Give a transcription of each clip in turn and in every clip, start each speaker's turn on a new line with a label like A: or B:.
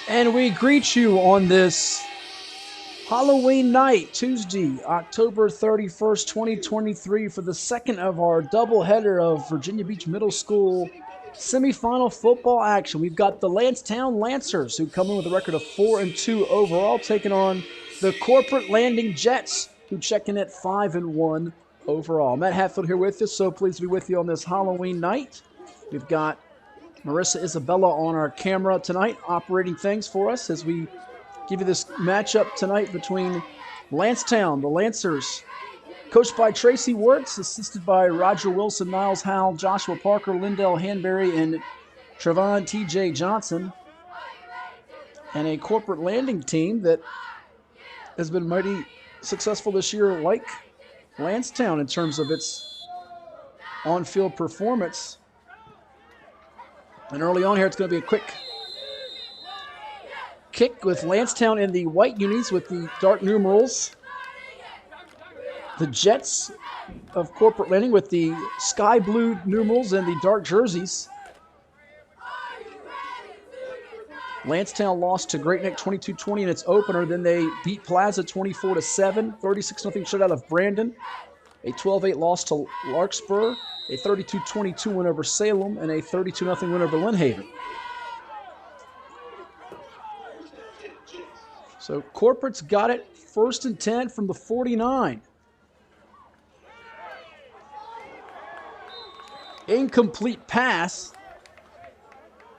A: And we greet you on this Halloween night, Tuesday, October 31st, 2023, for the second of our doubleheader of Virginia Beach Middle School semifinal football action. We've got the Lancetown Lancers, who come in with a record of 4-2 overall, taking on the Corporate Landing Jets, who check in at 5-1 overall. Matt Hatfield here with you, so pleased to be with you on this Halloween night. We've got Marissa Isabella on our camera tonight, operating things for us as we give you this matchup tonight between Lancetown, the Lancers, coached by Tracy Wirtz, assisted by Roger Wilson, Niles Howell, Joshua Parker, Lindell Hanberry, and Trevon T.J. Johnson, and a Corporate Landing team that has been mighty successful this year, like Lancetown, in terms of its on-field performance. And early on here, it's going to be a quick kick with Lancetown in the white unis with the dark numerals. The Jets of Corporate Landing with the sky blue numerals and the dark jerseys. Lancetown lost to Great Neck 22-20 in its opener. Then they beat Plaza 24-7, 36-0 shutout of Brandon. A 12-8 loss to Larkspur, a 32-22 win over Salem, and a 32-0 win over Lynn Haven. So Corporate's got it, 1st and 10 from the 49. Incomplete pass,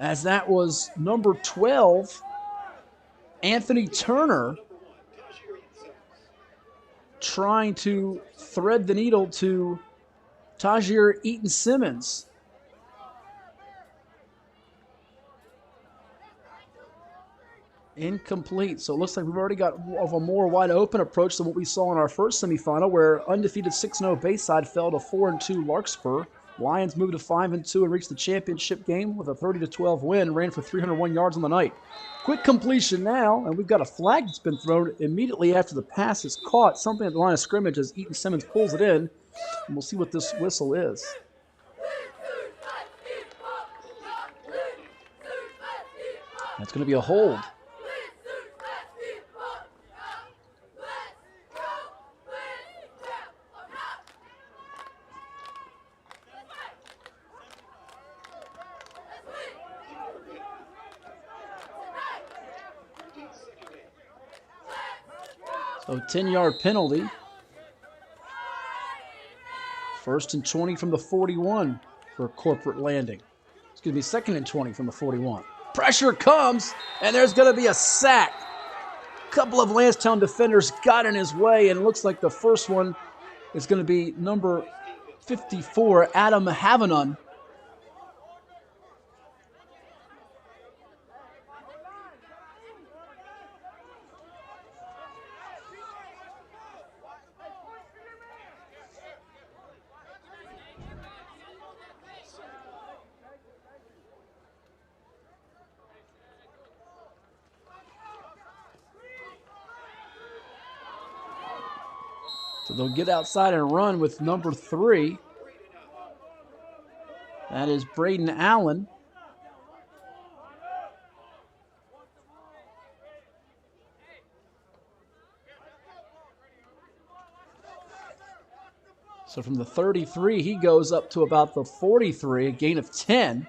A: as that was number 12, Anthony Turner, trying to thread the needle to Tajir Eaton Simmons. Incomplete. So it looks like we've already got a more wide open approach than what we saw in our first semifinal, where undefeated 6-0 Bayside fell to 4-2 Larkspur. Lions moved to 5-2 and reached the championship game with a 30-12 win, ran for 301 yards on the night. Quick completion now, and we've got a flag that's been thrown immediately after the pass is caught, something at the line of scrimmage as Eaton Simmons pulls it in, and we'll see what this whistle is. That's going to be a hold. So 10-yard penalty. 1st and 20 from the 41 for Corporate Landing. Excuse me, 2nd and 20 from the 41. Pressure comes, and there's going to be a sack. A couple of Lancetown defenders got in his way, and it looks like the first one is going to be number 54, Adam Havanon. So they'll get outside and run with number 3. That is Braden Allen. So from the 33, he goes up to about the 43, a gain of 10.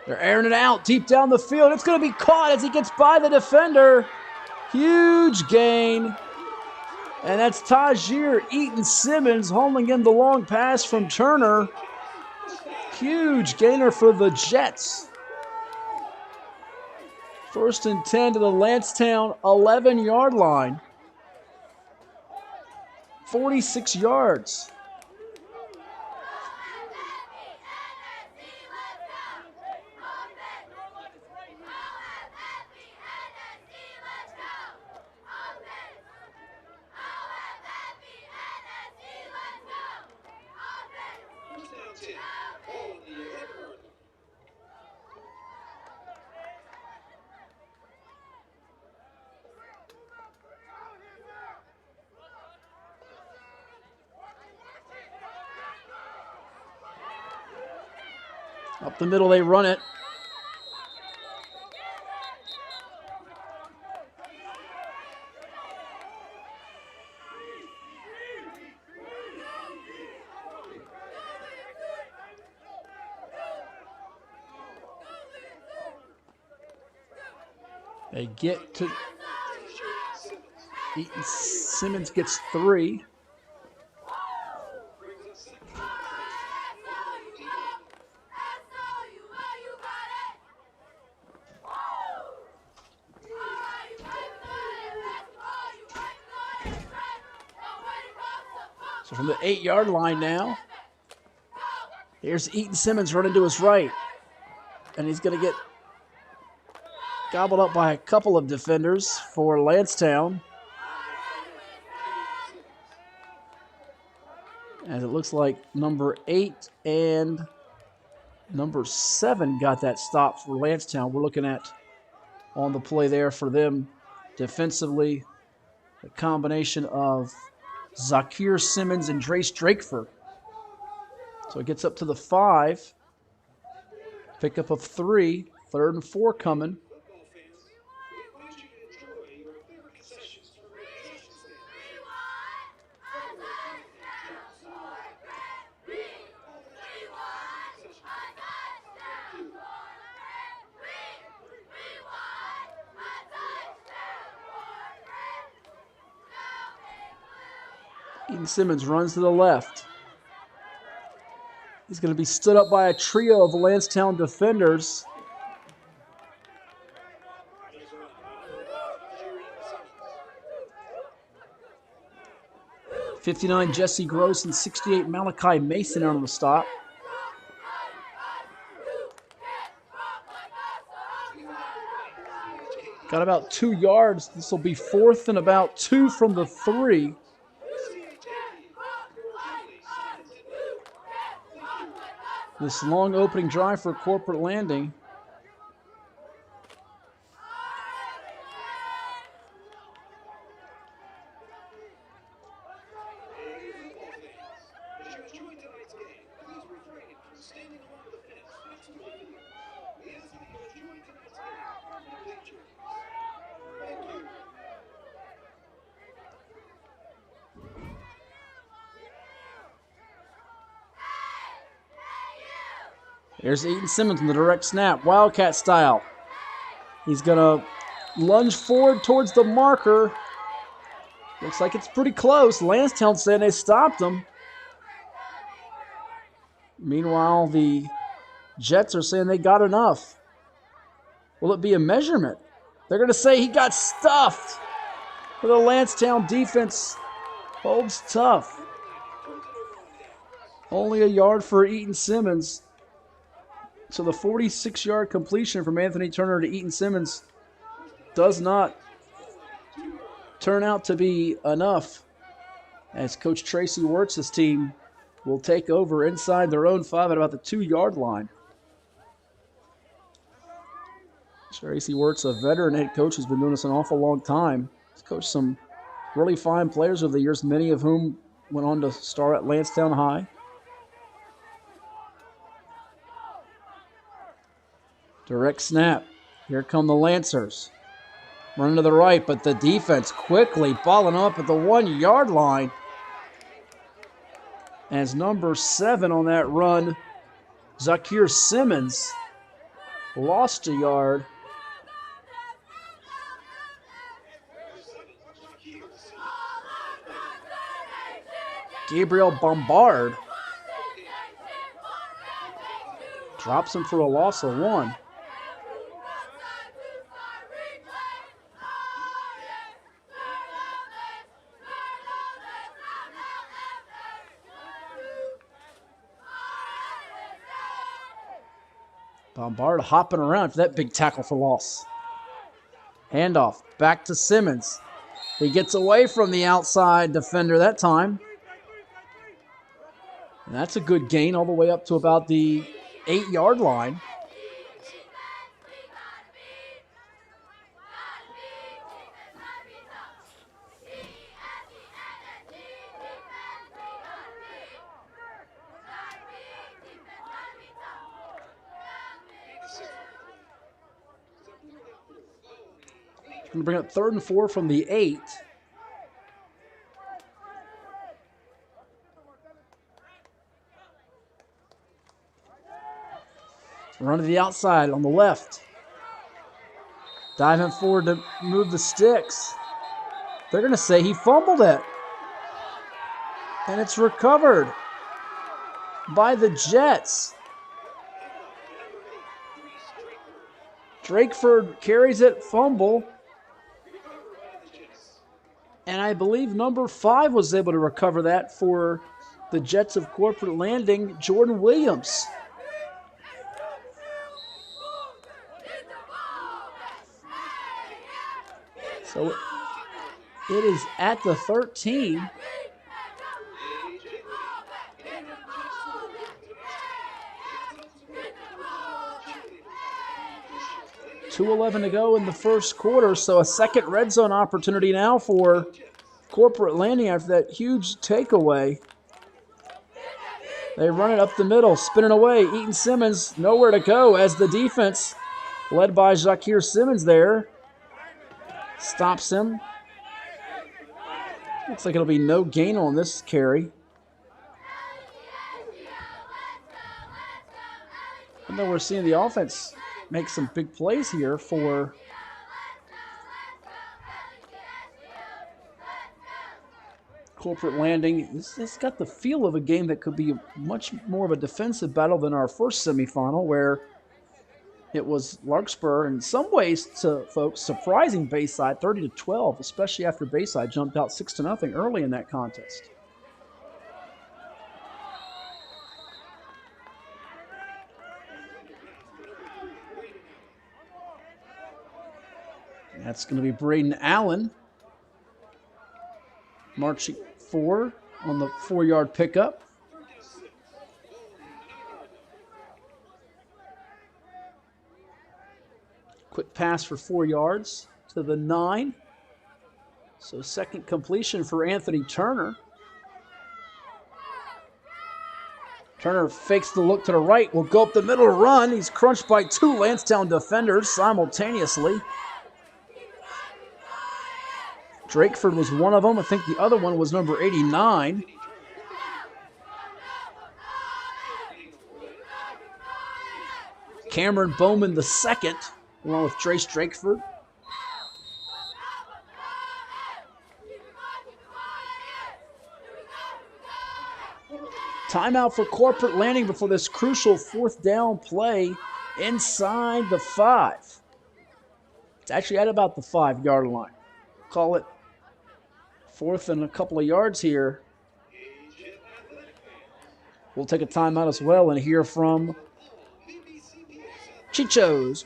A: They're airing it out deep down the field. It's going to be caught as he gets by the defender. Huge gain. And that's Tajir Eaton Simmons holding in the long pass from Turner. Huge gainer for the Jets. 1st and 10 to the Lancetown 11-yard line. 46 yards. Up the middle, they run it. They get to Eaton Simmons gets 3. So from the 8-yard line now, here's Eaton Simmons running to his right. And he's going to get gobbled up by a couple of defenders for Lansdowne. As it looks like number 8 and number 7 got that stop for Lansdowne. We're looking at on the play there for them defensively, a combination of Zakir Simmons and Drace Drakeford. So it gets up to the 5. Pickup of 3. 3rd and 4 coming. Eaton Simmons runs to the left. He's going to be stood up by a trio of Lansdowne defenders. '59 Jesse Gross and '68 Malachi Mason on the stop. Got about 2 yards. This will be 4th and about 2 from the 3. This long opening drive for Corporate Landing. Here's Eaton Simmons in the direct snap, Wildcat style. He's going to lunge forward towards the marker. Looks like it's pretty close. Lansdowne saying they stopped him. Meanwhile, the Jets are saying they got enough. Will it be a measurement? They're going to say he got stuffed. But the Lansdowne defense holds tough. Only a yard for Eaton Simmons. So the 46-yard completion from Anthony Turner to Eaton Simmons does not turn out to be enough, as Coach Tracy Wirtz's team will take over inside their own 5 at about the 2-yard line. Tracy Wirtz, a veteran head coach who's been doing this an awful long time. He's coached some really fine players over the years, many of whom went on to star at Lansdowne High. Direct snap. Here come the Lancers. Running to the right, but the defense quickly balling up at the 1-yard line. As number 7 on that run, Zakir Simmons, lost a yard. Gabriel Bombard drops him for a loss of 1. Bombard hopping around for that big tackle for loss. Handoff back to Simmons. He gets away from the outside defender that time. And that's a good gain all the way up to about the 8-yard line. Going to bring up 3rd and 4 from the 8. Run to the outside on the left. Diving forward to move the sticks. They're going to say he fumbled it. And it's recovered by the Jets. Drakeford carries it, fumble. And I believe number 5 was able to recover that for the Jets of Corporate Landing, Jordan Williams. So it is at the 13. .2:11 to go in the first quarter, so a second red zone opportunity now for Corporate Landing after that huge takeaway. They run it up the middle, spinning away. Eaton Simmons, nowhere to go as the defense, led by Zakir Simmons there, stops him. Looks like it'll be no gain on this carry. And then we're seeing the offense make some big plays here for Corporate Landing. It's got the feel of a game that could be much more of a defensive battle than our first semifinal, where it was Larkspur in some ways, to folks, surprising Bayside 30-12, especially after Bayside jumped out 6-0 early in that contest. That's going to be Braden Allen marching 4 on the 4-yard pickup. Quick pass for 4 yards to the 9. So second completion for Anthony Turner. Turner fakes the look to the right, will go up the middle to run. He's crunched by 2 Lansdowne defenders simultaneously. Drakeford was one of them. I think the other one was number 89. Cameron Bowman the second, along with Trace Drakeford. Timeout for Corporate Landing before this crucial 4th down play inside the 5. It's actually at about the 5-yard line. Call it 4th and a couple of yards here. We'll take a timeout as well and hear from Chicho's.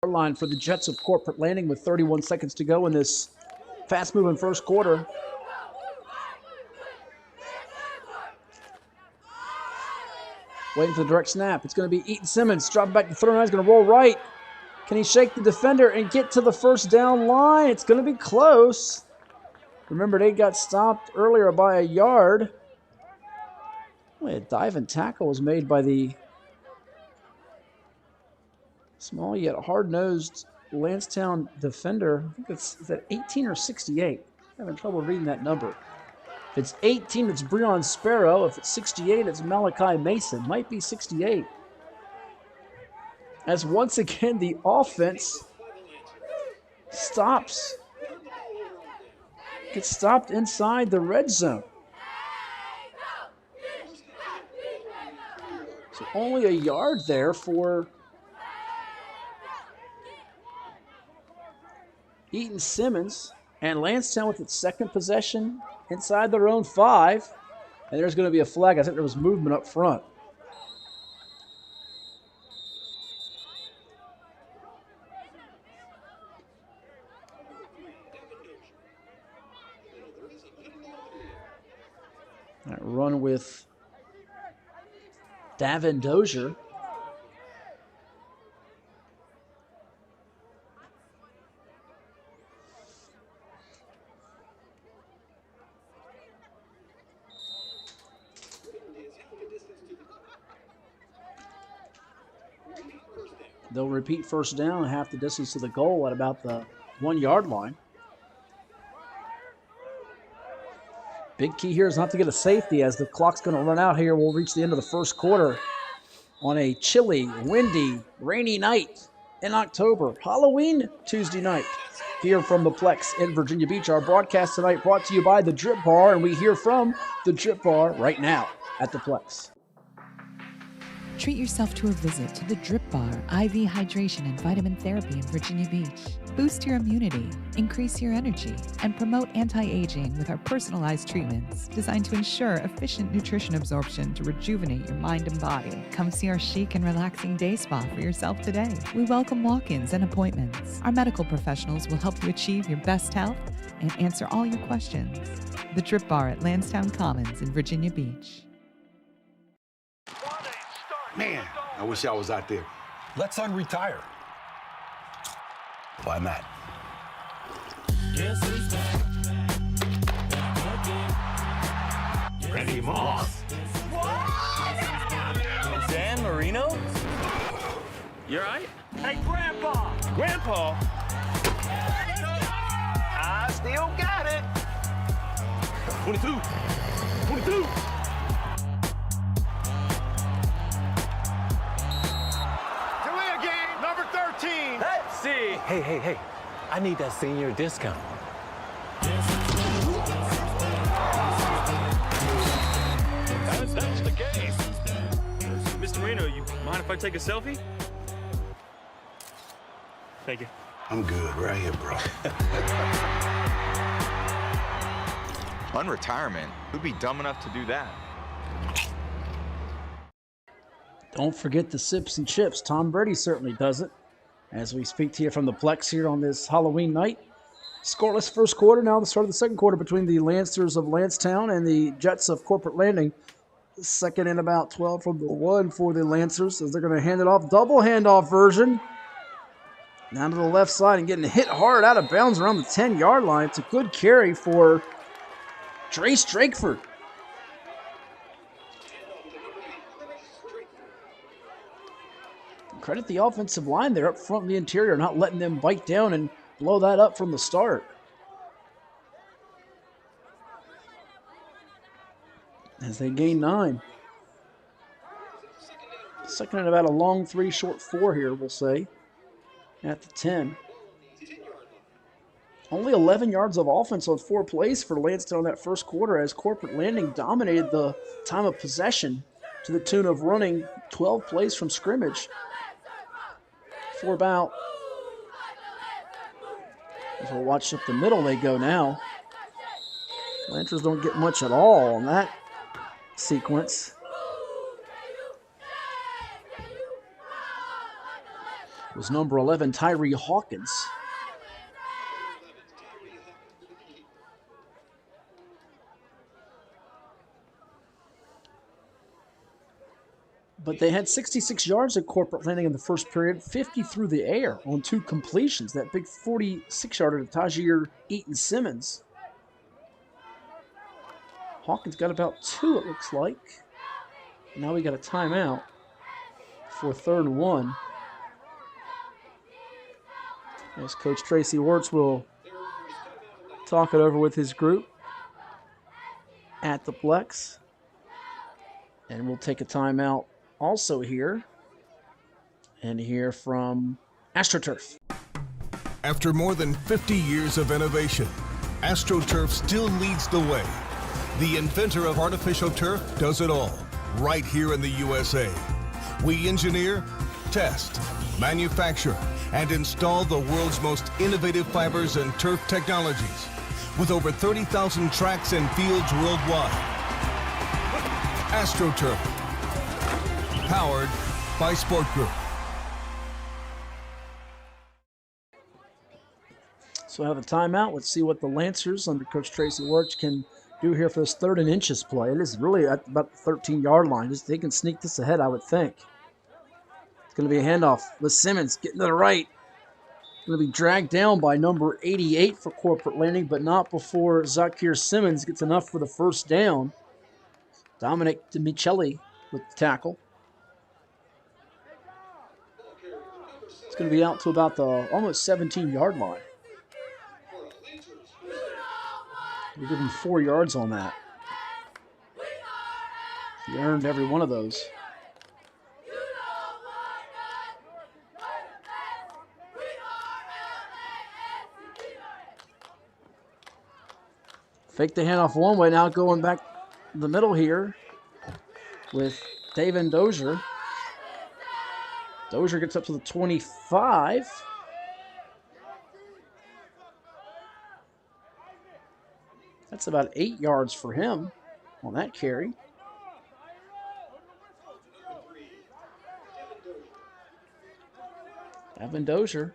A: Line for the Jets of Corporate Landing with 31 seconds to go in this fast-moving first quarter. Waiting for the direct snap. It's going to be Eaton Simmons dropping back to throw. He's going to roll right. Can he shake the defender and get to the first down line? It's going to be close. Remember, they got stopped earlier by a yard. A diving tackle was made by the small yet hard-nosed Lansdowne defender. I think is that 18 or 68? I'm having trouble reading that number. If it's 18, it's Breon Sparrow. If it's 68, it's Malachi Mason. Might be 68. As once again, the offense stops. Gets stopped inside the red zone. So only a yard there for Eaton Simmons And Lansdowne with its second possession inside their own 5. And there's going to be a flag. I think there was movement up front. That run with Davin Dozier. They'll repeat first down, half the distance to the goal at about the 1-yard line. Big key here is not to get a safety as the clock's going to run out here. We'll reach the end of the first quarter on a chilly, windy, rainy night in October. Halloween Tuesday night here from the Plex in Virginia Beach. Our broadcast tonight brought to you by the Drip Bar, and we hear from the Drip Bar right now at the Plex.
B: Treat yourself to a visit to the Drip Bar IV Hydration and Vitamin Therapy in Virginia Beach. Boost your immunity, increase your energy, and promote anti-aging with our personalized treatments designed to ensure efficient nutrition absorption to rejuvenate your mind and body. Come see our chic and relaxing day spa for yourself today. We welcome walk-ins and appointments. Our medical professionals will help you achieve your best health and answer all your questions. The Drip Bar at Lansdowne Commons in Virginia Beach.
C: Man, I wish I was out there.
D: Let's unretire.
C: Why not?
D: Randy Moss.
E: Dan Marino? You alright?
D: Hey, Grandpa!
E: Grandpa?
D: I still got it.
E: 22. 22.
D: Career game number 13.
E: Let's see.
F: Hey. I need that senior discount.
E: That's the case. Mr. Marino, you mind if I take a selfie? Thank you.
C: I'm good right here, bro.
G: Unretirement? Who'd be dumb enough to do that?
A: Don't forget the sips and chips. Tom Brady certainly does it. As we speak to you from the Plex here on this Halloween night. Scoreless first quarter, now the start of the second quarter between the Lancers of Lansdowne and the Jets of Corporate Landing. Second and about 12 from the 1 for the Lancers as they're going to hand it off. Double handoff version. Down to the left side and getting hit hard out of bounds around the 10-yard line. It's a good carry for Trace Drakeford. Credit the offensive line there up front in the interior, not letting them bite down and blow that up from the start. As they gain 9. Second and about a long 3, short 4 here, we'll say, at the 10. Only 11 yards of offense on 4 plays for Lansdowne that first quarter as Corporate Landing dominated the time of possession to the tune of running 12 plays from scrimmage. For about, as we'll watch up the middle they go now. Lancers don't get much at all on that sequence. It was number 11, Tyree Hawkins. But they had 66 yards at Corporate Landing in the first period, 50 through the air on 2 completions. That big 46-yarder to Tajir Eaton-Simmons. Hawkins got about 2, it looks like. Now we got a timeout for 3rd and 1. As Coach Tracy Wirtz will talk it over with his group at the Plex. And we'll take a timeout also here and hear from AstroTurf.
H: After more than 50 years of innovation, AstroTurf still leads the way. The inventor of artificial turf does it all, right here in the USA. We engineer, test, manufacture, and install the world's most innovative fibers and turf technologies with over 30,000 tracks and fields worldwide. AstroTurf, powered by Sport Group.
A: So I have a timeout. Let's see what the Lancers under Coach Tracy Wirtz can do here for this 3rd and inches play. It is really at about the 13-yard line. They can sneak this ahead, I would think. It's going to be a handoff with Simmons getting to the right. Going to be dragged down by number 88 for Corporate Landing, but not before Zakir Simmons gets enough for the first down. Dominic DiMichele with the tackle. It's going to be out to about the almost 17-yard line. We give him 4 yards on that. He earned every one of those. Fake the handoff one way, now going back the middle here with David Dozier. Dozier gets up to the 25. That's about 8 yards for him on that carry. Evan Dozier.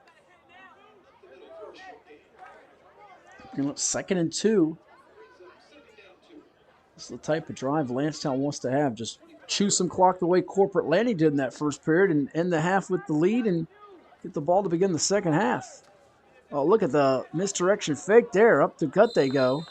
A: 2nd and 2. This is the type of drive Lancetown wants to have. Just chew some clock the way Corporate Landing did in that first period and end the half with the lead and get the ball to begin the second half. Oh, look at the misdirection fake there. Up the gut they go.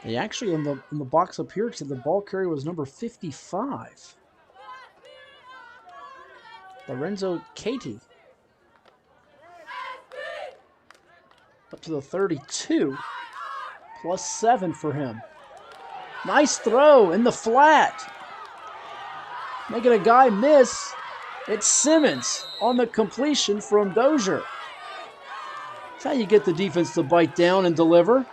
A: They actually, in the box up here, said the ball carrier was number 55. Lorenzo Katie. Up to the 32. +7 for him. Nice throw in the flat. Making a guy miss. It's Simmons on the completion from Dozier. That's how you get the defense to bite down and deliver.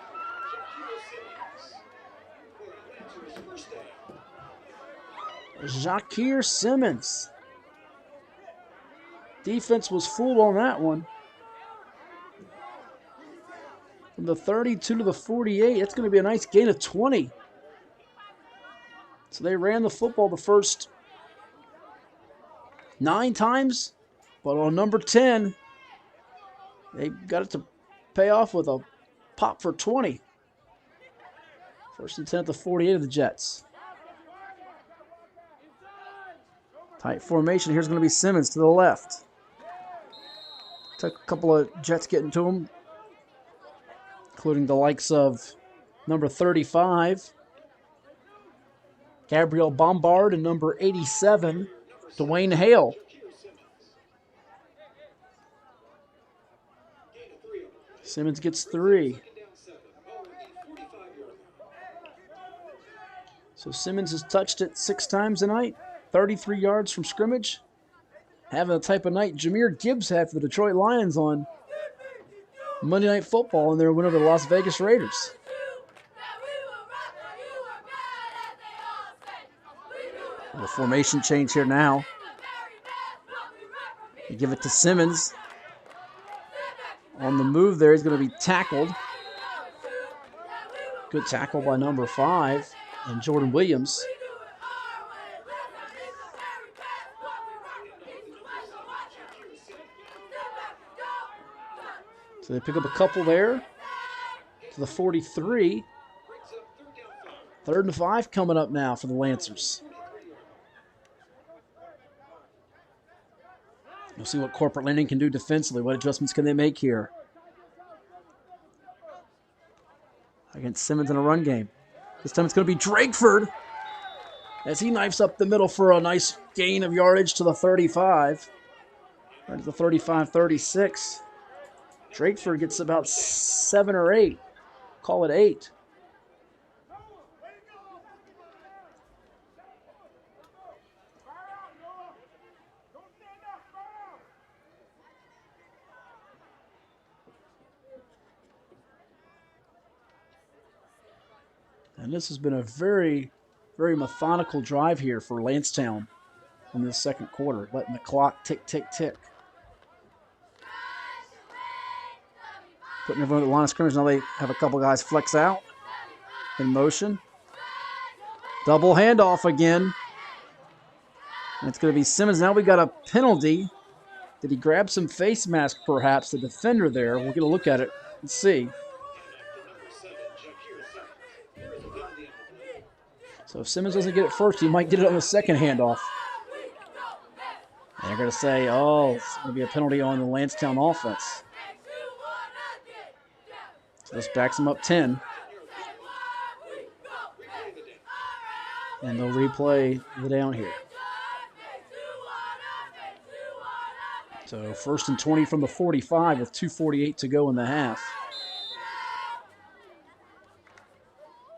A: Zakir Simmons. Defense was fooled on that one. From the 32 to the 48, that's going to be a nice gain of 20. So they ran the football the first 9 times, but on number 10, they got it to pay off with a pop for 20. 1st and 10 at the 48 of the Jets. Tight formation. Here's going to be Simmons to the left. Took a couple of Jets getting to him, including the likes of number 35, Gabriel Bombard, and number 87, Dwayne Hale. Simmons gets 3. So Simmons has touched it 6 times tonight. 33 yards from scrimmage. Having the type of night Jahmyr Gibbs had for the Detroit Lions on Monday Night Football in their win over the Las Vegas Raiders. The formation change here now. You give it to Simmons. On the move there, he's going to be tackled. Good tackle by number 5 and Jordan Williams. So they pick up a couple there to the 43. 3rd and 5 coming up now for the Lancers. We'll see what Corporate Landing can do defensively. What adjustments can they make here against Simmons in a run game? This time it's going to be Drakeford as he knifes up the middle for a nice gain of yardage to the 35. Right to the 35-36. Drakeford gets about 7 or 8. Call it 8. And this has been a very, very methodical drive here for Lansdowne in this second quarter, letting the clock tick, tick, tick. Putting everyone at the line of scrimmage. Now they have a couple guys flex out in motion. Double handoff again. And it's going to be Simmons. Now we got a penalty. Did he grab some face mask, perhaps, the defender there? We'll get a look at it and see. So if Simmons doesn't get it first, he might get it on the second handoff. And they're going to say, oh, it's going to be a penalty on the Lansdowne offense. So this backs him up 10. And they'll replay the down here. So 1st and 20 from the 45 with 2:48 to go in the half.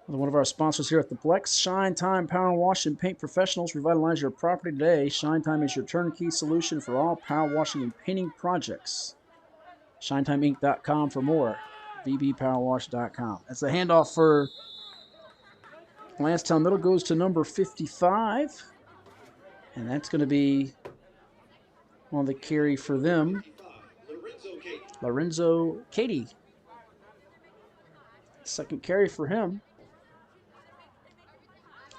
A: One of our sponsors here at the Plex, Shine Time Power Wash and Paint Professionals. Revitalize your property today. Shine Time is your turnkey solution for all power washing and painting projects. ShineTimeInc.com for more. VBPowerWash.com. That's a handoff for Lansdowne Middle, goes to number 55. And that's going to be on the carry for them. Lorenzo Katie. Second carry for him.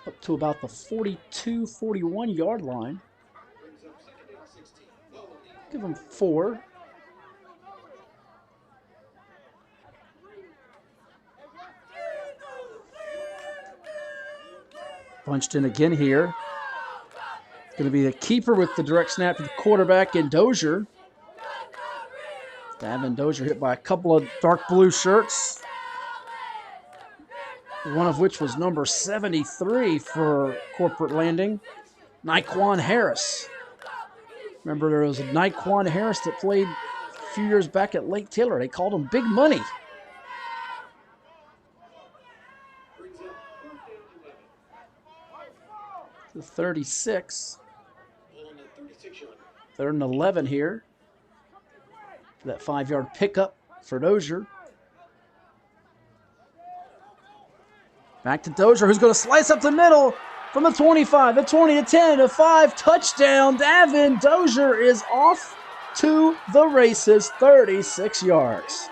A: Up to about the 42, 41 yard line. Give him 4. Bunched in again here. Going to be the keeper with the direct snap to the quarterback in Dozier. Davin Dozier hit by a couple of dark blue shirts. One of which was number 73 for Corporate Landing, Naquan Harris. Remember, there was a Naquan Harris that played a few years back at Lake Taylor. They called him Big Money. The 36. 3rd and 11 here. That 5-yard pickup for Dozier. Back to Dozier, who's going to slice up the middle from the 25, the 20, the 10, the 5. Touchdown, Davin Dozier is off to the races, 36 yards.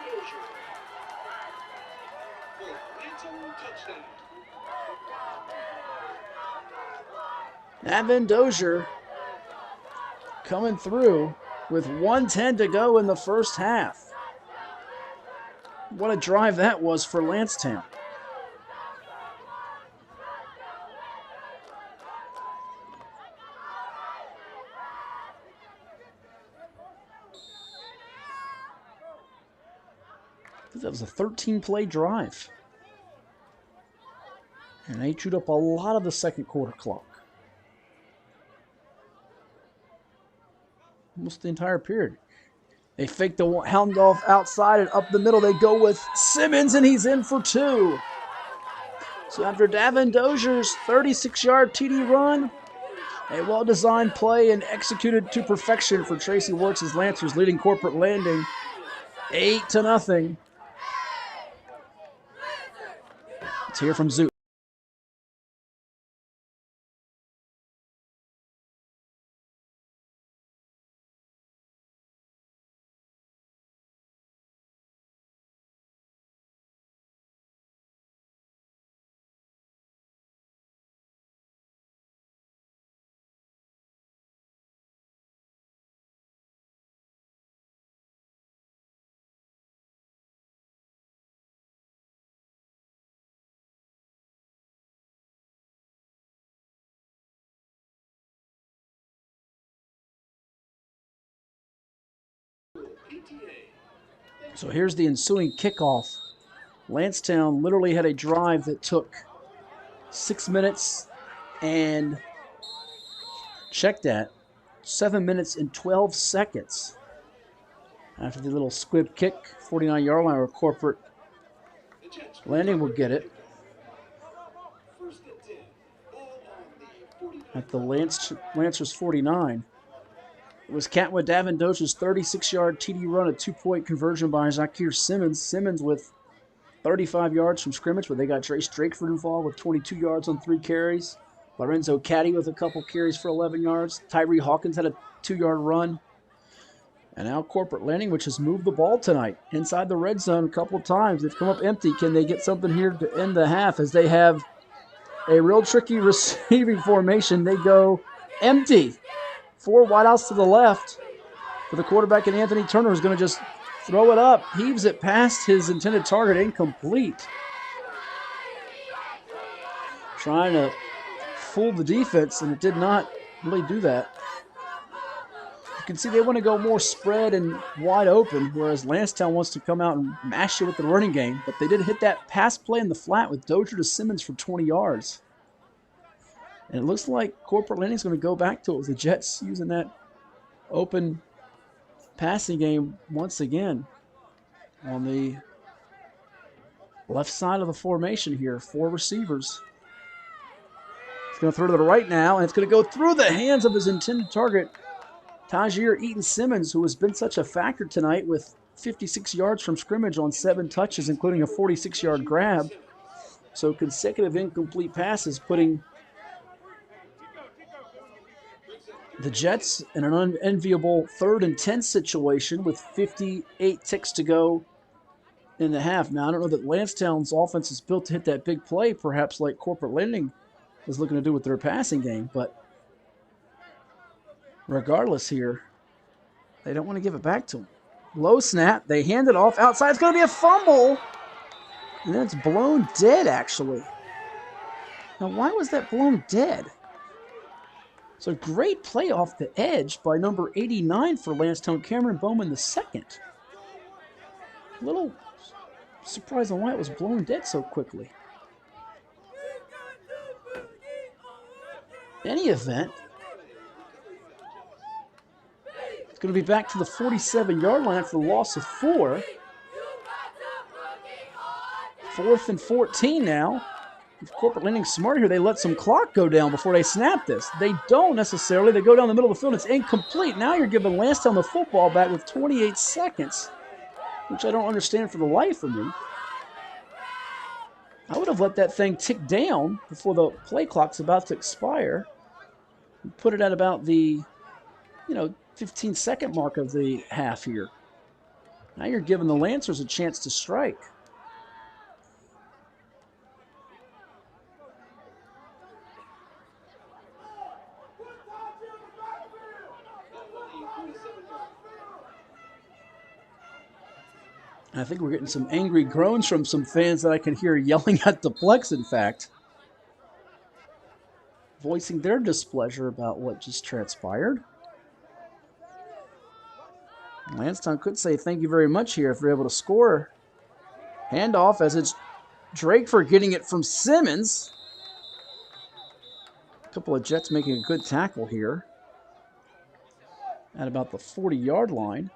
A: Davin Dozier coming through with 1:10 to go in the first half. What a drive that was for Lansdowne. That was a 13-play drive. And they chewed up a lot of the second quarter clock. Almost the entire period. They fake the handoff outside and up the middle. They go with Simmons, and he's in for 2. So after Davin Dozier's 36-yard TD run, a well-designed play and executed to perfection for Tracy Works' Lancers, leading Corporate Landing 8-0. Let's hear from Zoot. So here's the ensuing kickoff. Lansdowne literally had a drive that took 6 minutes and, check that, 7 minutes and 12 seconds. After the little squib kick, 49-yard line, where Corporate Landing will get it. At the Lancers 49. It was Catwood Davin Dozier's 36-yard TD run, a 2-point conversion by Zakir Simmons. Simmons with 35 yards from scrimmage, but they got Trace Drakeford involved with 22 yards on 3 carries. Lorenzo Caddy with a couple carries for 11 yards. Tyree Hawkins had a 2-yard run. And now Corporate Landing, which has moved the ball tonight inside the red zone a couple of times. They've come up empty. Can they get something here to end the half as they have a real tricky receiving formation? They go empty. 4 wideouts to the left for the quarterback, and Anthony Turner is going to just throw it up. Heaves it past his intended target, incomplete. Trying to fool the defense, and it did not really do that. You can see they want to go more spread and wide open, whereas Lansdowne wants to come out and mash you with the running game. But they did hit that pass play in the flat with Dozier to Simmons for 20 yards. And it looks like Corporate Landing is going to go back to it with the Jets using that open passing game once again on the left side of the formation here. 4 receivers. It's going to throw to the right now, and it's going to go through the hands of his intended target, Tajir Eaton Simmons, who has been such a factor tonight with 56 yards from scrimmage on 7 touches, including a 46-yard grab. So consecutive incomplete passes, putting the Jets in an unenviable 3rd and 10 situation with 58 ticks to go in the half. Now, I don't know that Lansdowne's offense is built to hit that big play, perhaps like Corporate Landing is looking to do with their passing game, but regardless here, they don't want to give it back to him. Low snap. They hand it off. Outside. It's going to be a fumble. And then it's blown dead, actually. Now, why was that blown dead? It's a great play off the edge by number 89 for Lansdowne, Cameron Bowman II. A little surprised on why it was blown dead so quickly. In any event, it's going to be back to the 47-yard line for the loss of 4. 4th and 14 now. If Corporate Landing's smart here, they let some clock go down before they snap this. They don't necessarily. They go down the middle of the field. It's incomplete. Now you're giving Lansdowne the football back with 28 seconds, which I don't understand for the life of me. I would have let that thing tick down before the play clock's about to expire. And put it at about the, 15-second mark of the half here. Now you're giving the Lancers a chance to strike. I think we're getting some angry groans from some fans that I can hear yelling at the Plex, in fact, voicing their displeasure about what just transpired. Lansdowne could say thank you very much here if they're able to score. Handoff as it's Drakeford getting it from Simmons. A couple of Jets making a good tackle here at about the 40-yard line.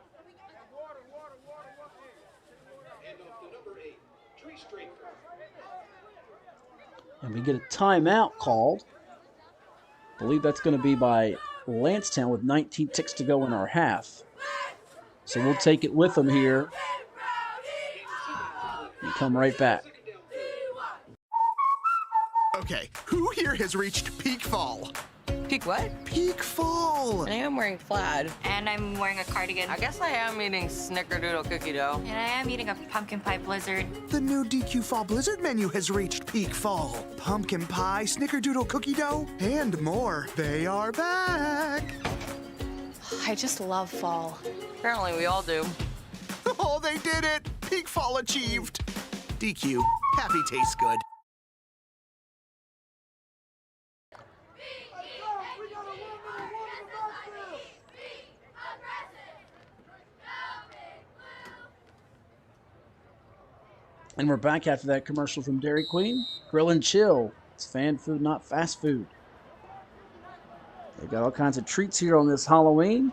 A: And we get a timeout called. I believe that's going to be by Lansdowne with 19 ticks to go in our half. So we'll take it with them here and come right back.
I: Okay, who here has reached peak fall?
J: Peak what?
I: Peak fall!
J: I am wearing plaid.
K: And I'm wearing a cardigan.
J: I guess I am eating snickerdoodle cookie dough.
K: And I am eating a pumpkin pie blizzard.
I: The new DQ Fall Blizzard menu has reached peak fall. Pumpkin pie, snickerdoodle cookie dough, and more. They are back!
K: I just love fall.
J: Apparently we all do.
I: Oh, they did it! Peak fall achieved! DQ, happy tastes good.
A: And we're back after that commercial from Dairy Queen. Grill and Chill. It's fan food, not fast food. They've got all kinds of treats here on this Halloween.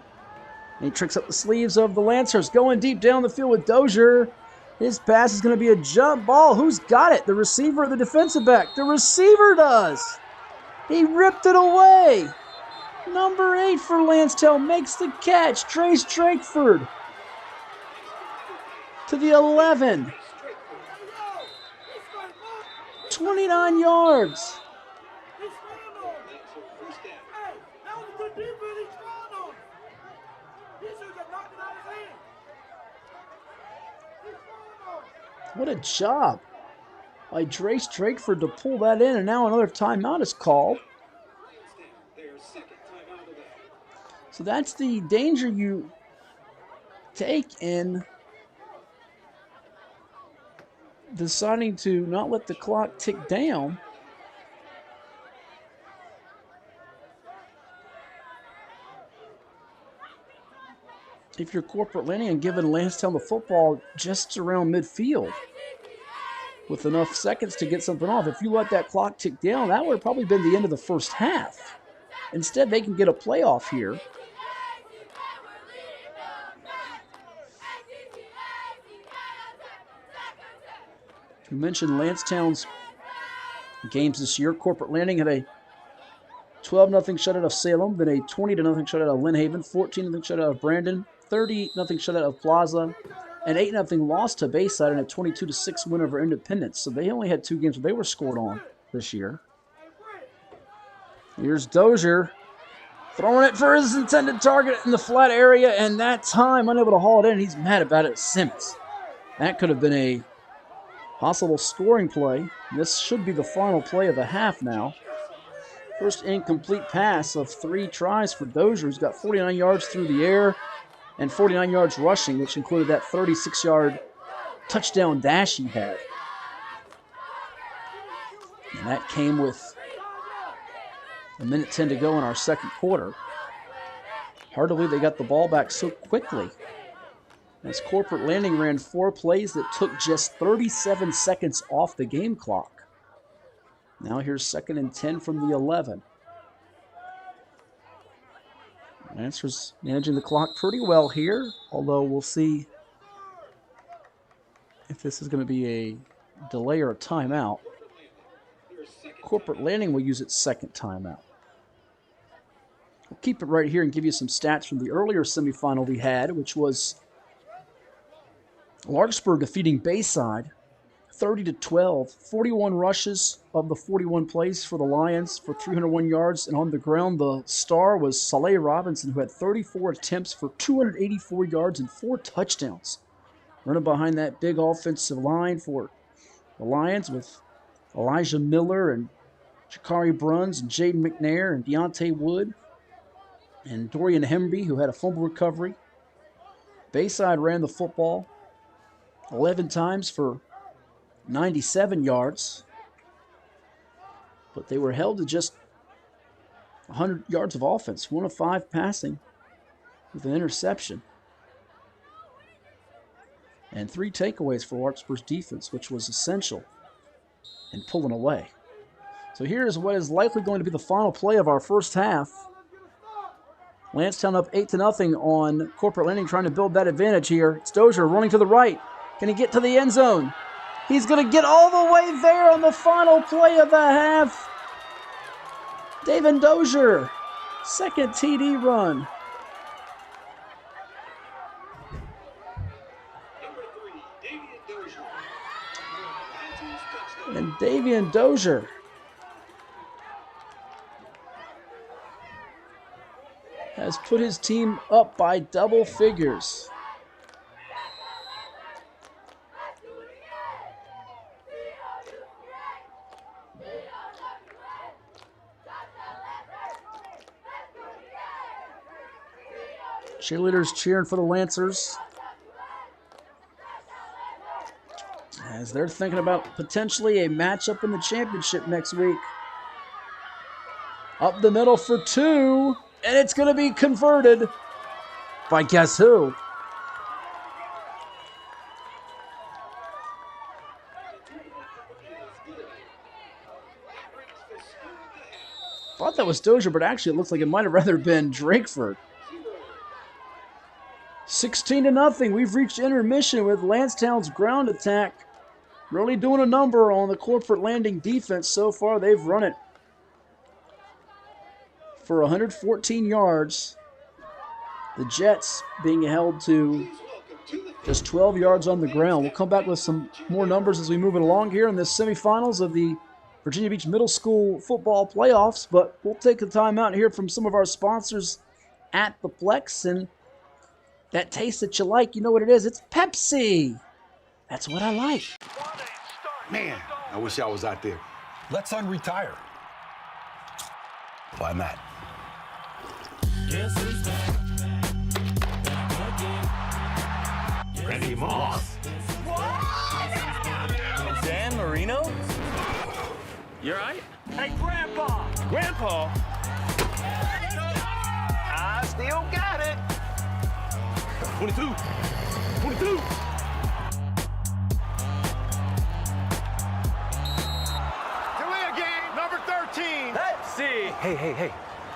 A: And he tricks up the sleeves of the Lancers. Going deep down the field with Dozier. His pass is going to be a jump ball. Who's got it? The receiver or the defensive back? The receiver does. He ripped it away. Number 8 for Lansdowne makes the catch. Trace Drakeford to the 11. 29 yards. What a job by Trace Drakeford to pull that in, and now another timeout is called. So that's the danger you take in deciding to not let the clock tick down. If you're Corporate Landing and giving Lansdowne the football just around midfield with enough seconds to get something off, if you let that clock tick down, that would have probably been the end of the first half. Instead, they can get a playoff here. You mentioned Lansdowne's games this year. Corporate Landing had a 12-0 shutout of Salem, then a 20-0 shutout of Lynn Haven, 14-0 shutout of Brandon, 30-0 shutout of Plaza, an 8-0 loss to Bayside, and a 22-6 win over Independence. So they only had 2 games where they were scored on this year. Here's Dozier throwing it for his intended target in the flat area, and that time unable to haul it in. He's mad about it. Simmons. That could have been a possible scoring play. This should be the final play of the half now. First incomplete pass of 3 tries for Dozier, who's got 49 yards through the air and 49 yards rushing, which included that 36-yard touchdown dash he had. And that came with 1:10 to go in our second quarter. Hard to believe they got the ball back so quickly, as Corporate Landing ran 4 plays that took just 37 seconds off the game clock. Now here's 2nd and 10 from the 11. Lancers managing the clock pretty well here, although we'll see if this is going to be a delay or a timeout. Corporate Landing will use its second timeout. We'll keep it right here and give you some stats from the earlier semifinal we had, which was Larkspur defeating Bayside 30-12, 41 rushes of the 41 plays for the Lions for 301 yards, and on the ground the star was Saleh Robinson, who had 34 attempts for 284 yards and 4 touchdowns. Running behind that big offensive line for the Lions with Elijah Miller and Jakari Bruns and Jaden McNair and Deontay Wood and Dorian Hemby, who had a fumble recovery. Bayside ran the football 11 times for 97 yards, but they were held to just 100 yards of offense, 1 of 5 passing with an interception, and 3 takeaways for Larkspur's defense, which was essential in pulling away. So here's what is likely going to be the final play of our first half. Lansdowne up 8-0 on Corporate Landing, trying to build that advantage here. It's Dozier running to the right. Can he get to the end zone? He's going to get all the way there on the final play of the half. David Dozier, 2nd TD run. And Davian Dozier has put his team up by double figures. Cheerleaders cheering for the Lancers as they're thinking about potentially a matchup in the championship next week. Up the middle for 2, and it's going to be converted by guess who? Thought that was Dozier, but actually it looks like it might have rather been Drakeford. 16-0. We've reached intermission with Lansdowne's ground attack really doing a number on the Corporate Landing defense so far. They've run it for 114 yards. The Jets being held to just 12 yards on the ground. We'll come back with some more numbers as we move it along here in the semifinals of the Virginia Beach Middle School football playoffs, but we'll take the time out and hear from some of our sponsors at the Plex. And that taste that you like, you know what it is? It's Pepsi. That's what I like.
C: Man, I wish I was out there.
F: Let's unretire.
C: Why not?
D: Randy Moss.
E: Dan Marino? You alright?
D: Hey, Grandpa.
E: Grandpa?
D: I still got it.
E: 22. 22.
D: To win a game, number 13.
E: Let's see.
F: Hey.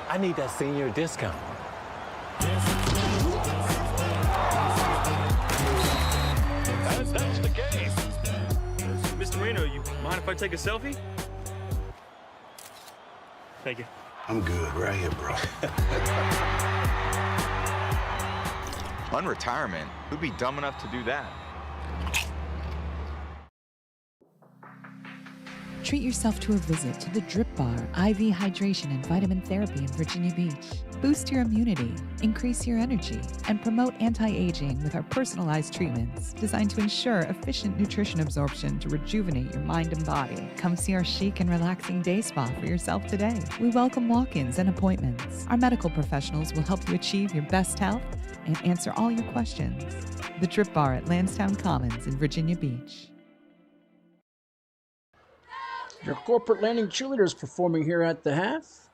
F: I need that senior discount.
E: That's the case. Mr. Marino, you mind if I take a selfie? Thank you.
C: I'm good right here, bro.
G: Unretirement? Who'd be dumb enough to do that?
B: Treat yourself to a visit to the Drip Bar IV Hydration and Vitamin Therapy in Virginia Beach. Boost your immunity, increase your energy, and promote anti-aging with our personalized treatments designed to ensure efficient nutrition absorption to rejuvenate your mind and body. Come see our chic and relaxing day spa for yourself today. We welcome walk-ins and appointments. Our medical professionals will help you achieve your best health and answer all your questions. The Drip Bar at Lansdowne Commons in Virginia Beach.
A: Your Corporate Landing cheerleaders performing here at the half.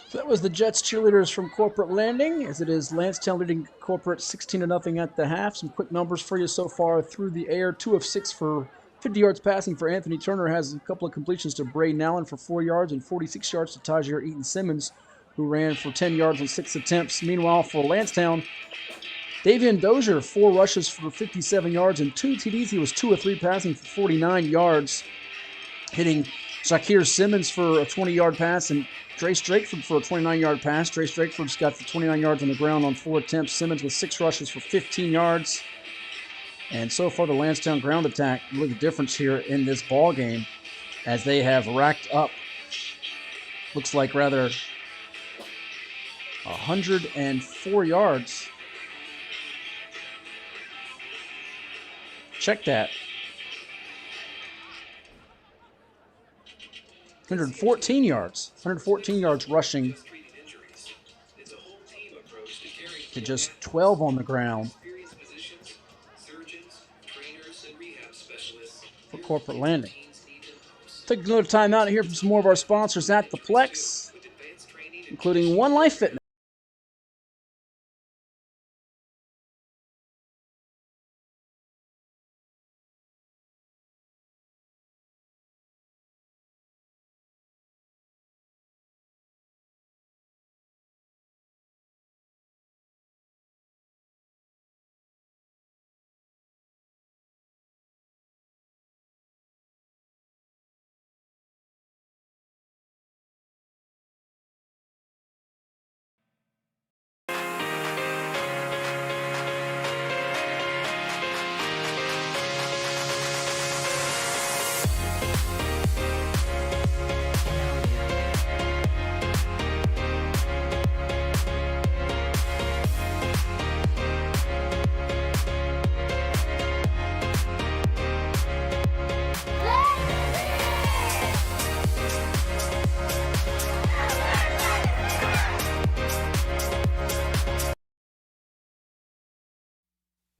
A: So that was the Jets cheerleaders from Corporate Landing, as it is Lansdowne leading Corporate 16-0 at the half. Some quick numbers for you so far through the air. 2 of 6 for 50 yards passing for Anthony Turner. Has a couple of completions to Braden Allen for 4 yards and 46 yards to Tajir Eaton Simmons, who ran for 10 yards on 6 attempts. Meanwhile, for Lansdowne, Davian Dozier, 4 rushes for 57 yards and 2 TDs. He was 2 of 3 passing for 49 yards, hitting Shakir Simmons for a 20-yard pass and Drace Drakeford for a 29-yard pass. Drace Drakeford's got the 29 yards on the ground on 4 attempts. Simmons with 6 rushes for 15 yards. And so far, the Lansdowne ground attack, really the difference here in this ball game, as they have racked up, looks like rather 104 yards. Check that. 114 yards rushing to just 12 on the ground for corporate landing. Take another time out to hear from some more of our sponsors at the Plex, including One Life Fitness.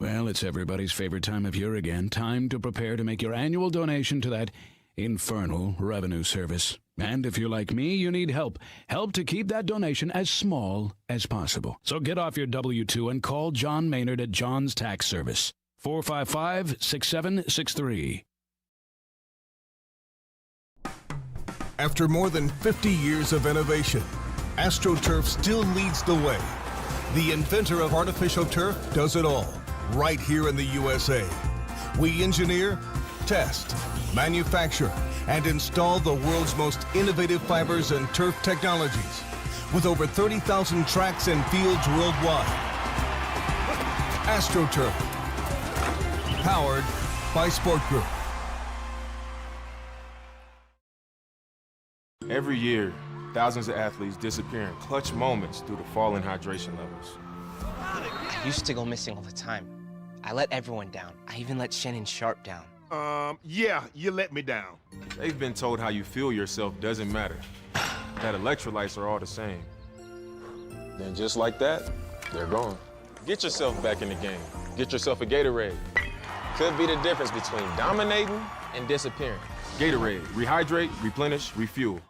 L: Well, it's everybody's favorite time of year again. Time to prepare to make your annual donation to that infernal revenue service. And if you're like me, you need help. Help to keep that donation as small as possible. So get off your W-2 and call John Maynard at John's Tax Service. 455-6763.
H: After more than 50 years of innovation, AstroTurf still leads the way. The inventor of artificial turf does it all, right here in the USA. We engineer, test, manufacture, and install the world's most innovative fibers and turf technologies, with over 30,000 tracks and fields worldwide. AstroTurf, powered by Sport Group.
E: Every year, thousands of athletes disappear in clutch moments due to falling hydration levels.
M: I used to go missing all the time. I let everyone down. I even let Shannon Sharp down.
D: Yeah, you let me down.
E: They've been told how you feel yourself doesn't matter. That electrolytes are all the same. Then just like that, they're gone. Get yourself back in the game. Get yourself a Gatorade. Could be the difference between dominating and disappearing. Gatorade, rehydrate, replenish, refuel.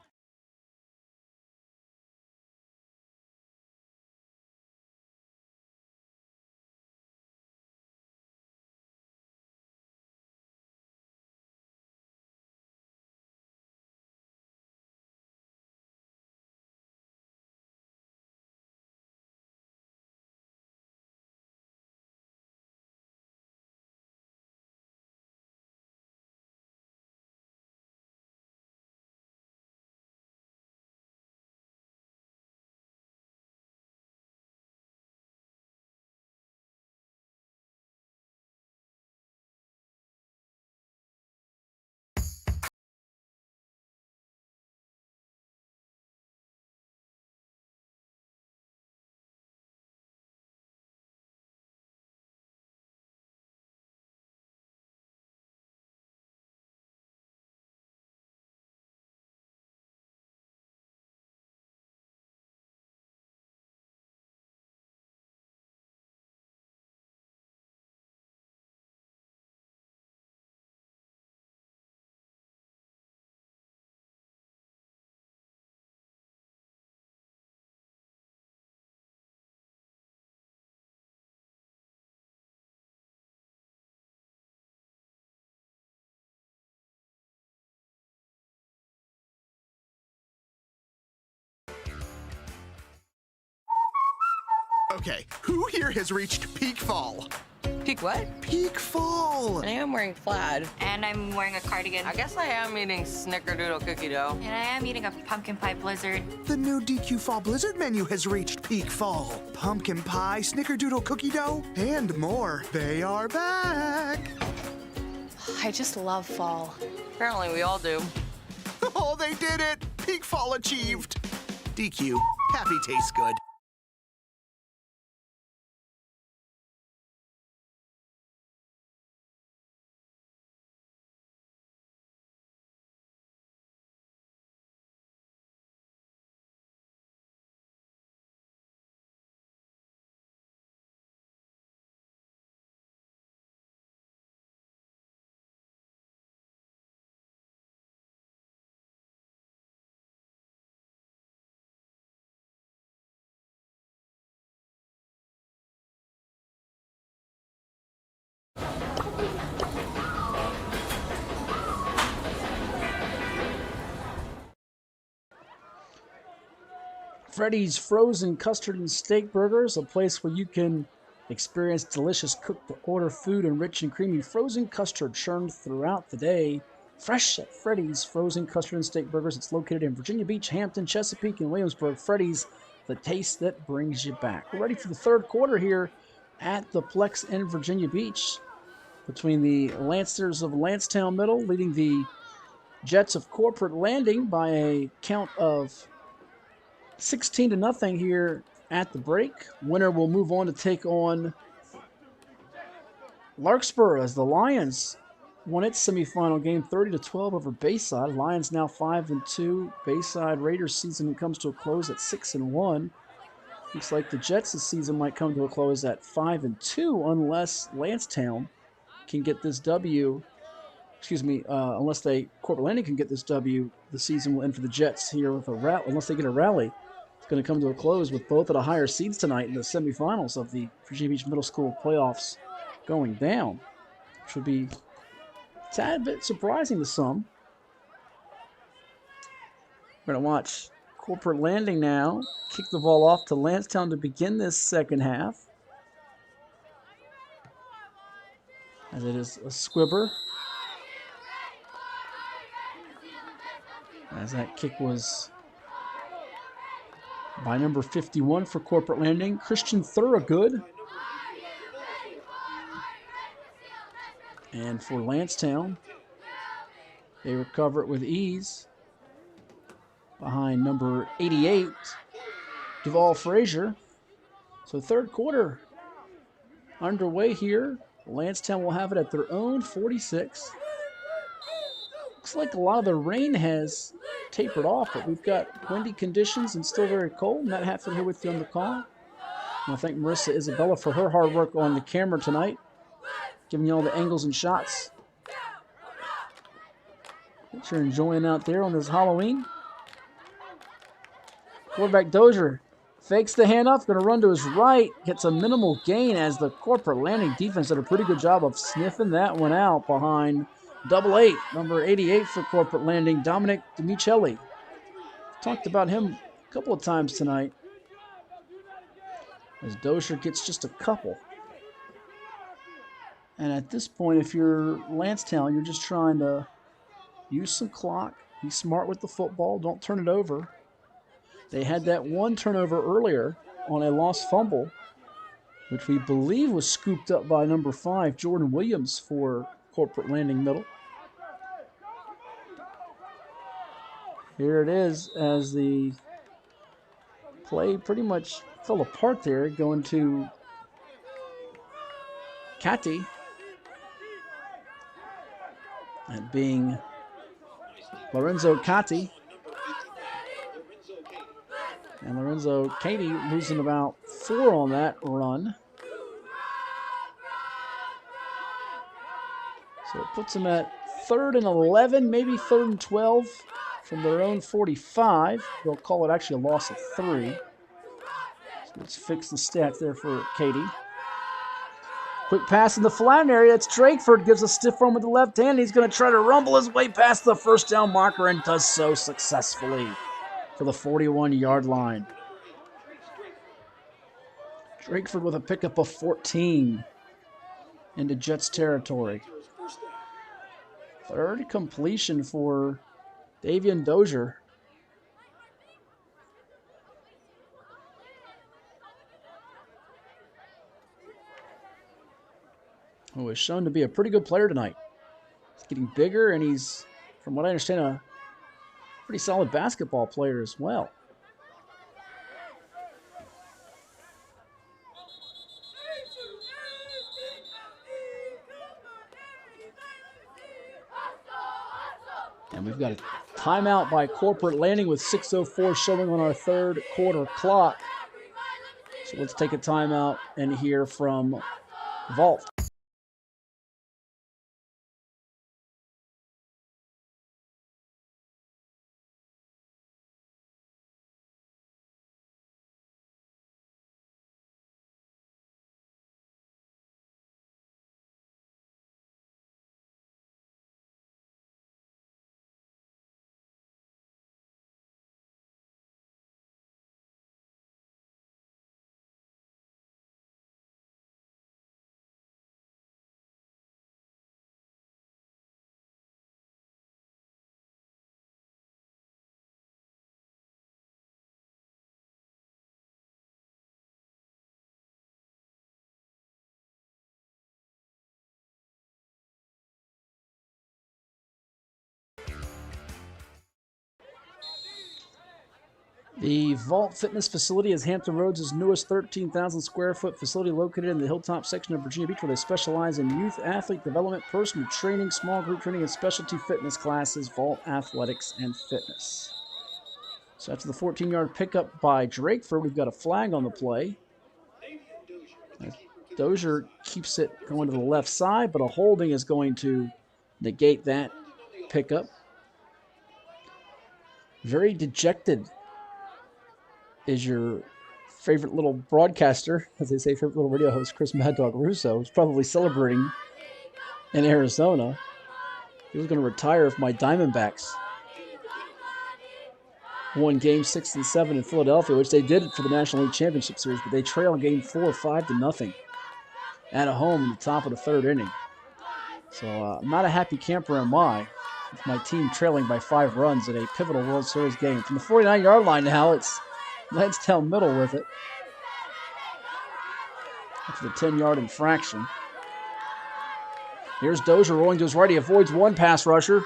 I: Okay, who here has reached peak fall?
J: Peak what?
I: Peak fall!
J: I am wearing plaid.
K: And I'm wearing a cardigan.
J: I guess I am eating snickerdoodle cookie dough.
K: And I am eating a pumpkin pie blizzard.
I: The new DQ Fall Blizzard menu has reached peak fall. Pumpkin pie, snickerdoodle cookie dough, and more. They are back!
K: I just love fall.
J: Apparently we all do.
I: Oh, they did it! Peak fall achieved! DQ, happy tastes good.
A: Freddy's Frozen Custard and Steak Burgers, a place where you can experience delicious cooked-to-order food and rich and creamy frozen custard churned throughout the day. Fresh at Freddy's Frozen Custard and Steak Burgers. It's located in Virginia Beach, Hampton, Chesapeake, and Williamsburg. Freddy's, the taste that brings you back. We're ready for the third quarter here at the Plex in Virginia Beach between the Lancers of Lancetown Middle leading the Jets of Corporate Landing by a count of 16-0 here at the break. Winner will move on to take on Larkspur as the Lions won its semifinal game 30-12 over Bayside. Lions now 5-2. Bayside Raiders season comes to a close at 6-1. Looks like the Jets' season might come to a close at 5-2 unless Lancetown can get this W. Unless Corporate Landing can get this W, the season will end for the Jets here with a rally. Unless they get a rally, it's going to come to a close with both of the higher seeds tonight in the semifinals of the Virginia Beach Middle School playoffs going down, which would be a tad bit surprising to some. We're going to watch Corporate Landing now kick the ball off to Lancetown to begin this second half. As it is a squibber. As that kick was by number 51 for Corporate Landing, Christian Thorogood. And for Lancetown, they recover it with ease behind number 88, Duval Frazier. So third quarter underway here. Lancetown will have it at their own 46. Looks like a lot of the rain has tapered off, but we've got windy conditions and still very cold. Matt Hatfield here with you on the call. I want to thank Marissa Isabella for her hard work on the camera tonight, giving you all the angles and shots that you're enjoying out there on this Halloween. Quarterback Dozier fakes the handoff, going to run to his right, gets a minimal gain as the Corporate Landing defense did a pretty good job of sniffing that one out behind double 8, number 88 for Corporate Landing, Dominic DiMichelli. Talked about him a couple of times tonight as Dozier gets just a couple. And at this point, if you're Lancetown, you're just trying to use some clock, be smart with the football, don't turn it over. They had that one turnover earlier on a lost fumble, which we believe was scooped up by number 5, Jordan Williams for Corporate Landing Middle. Here it is as the play pretty much fell apart there, going to Catti. That being Lorenzo Catti. And Lorenzo Catti losing about 4 on that run. So it puts them at 3rd and 11, maybe 3rd and 12 from their own 45. They'll call it actually a loss of 3. So let's fix the stats there for Catti. Quick pass in the flat area. It's Drakeford. Gives a stiff arm with the left hand. He's going to try to rumble his way past the first down marker and does so successfully for the 41-yard line. Drakeford with a pickup of 14 into Jets territory. Third completion for Davian Dozier. Who is shown to be a pretty good player tonight. He's getting bigger, and he's, from what I understand, a pretty solid basketball player as well. And we've got a timeout by Corporate Landing with 6:04 showing on our third quarter clock. So let's take a timeout and hear from Vault. The Vault Fitness Facility is Hampton Roads' newest 13,000 square foot facility located in the Hilltop section of Virginia Beach, where they specialize in youth athlete development, personal training, small group training, and specialty fitness classes, Vault Athletics and Fitness. So after the 14-yard pickup by Drakeford, we've got a flag on the play. Dozier keeps it going to the left side, but a holding is going to negate that pickup. Very dejected is your favorite little broadcaster, as they say, favorite little radio host, Chris Mad Dog Russo, who's probably celebrating in Arizona. He was going to retire if my Diamondbacks won Game 6 and 7 in Philadelphia, which they did for the National League Championship Series, but they trail in Game 4 5-0 at home in the top of the third inning. So I'm not a happy camper am I, with my team trailing by 5 runs in a pivotal World Series game. From the 49-yard line now, it's Lansdowne Middle with it. After the 10-yard infraction. Here's Dozier rolling to his right. He avoids one pass rusher.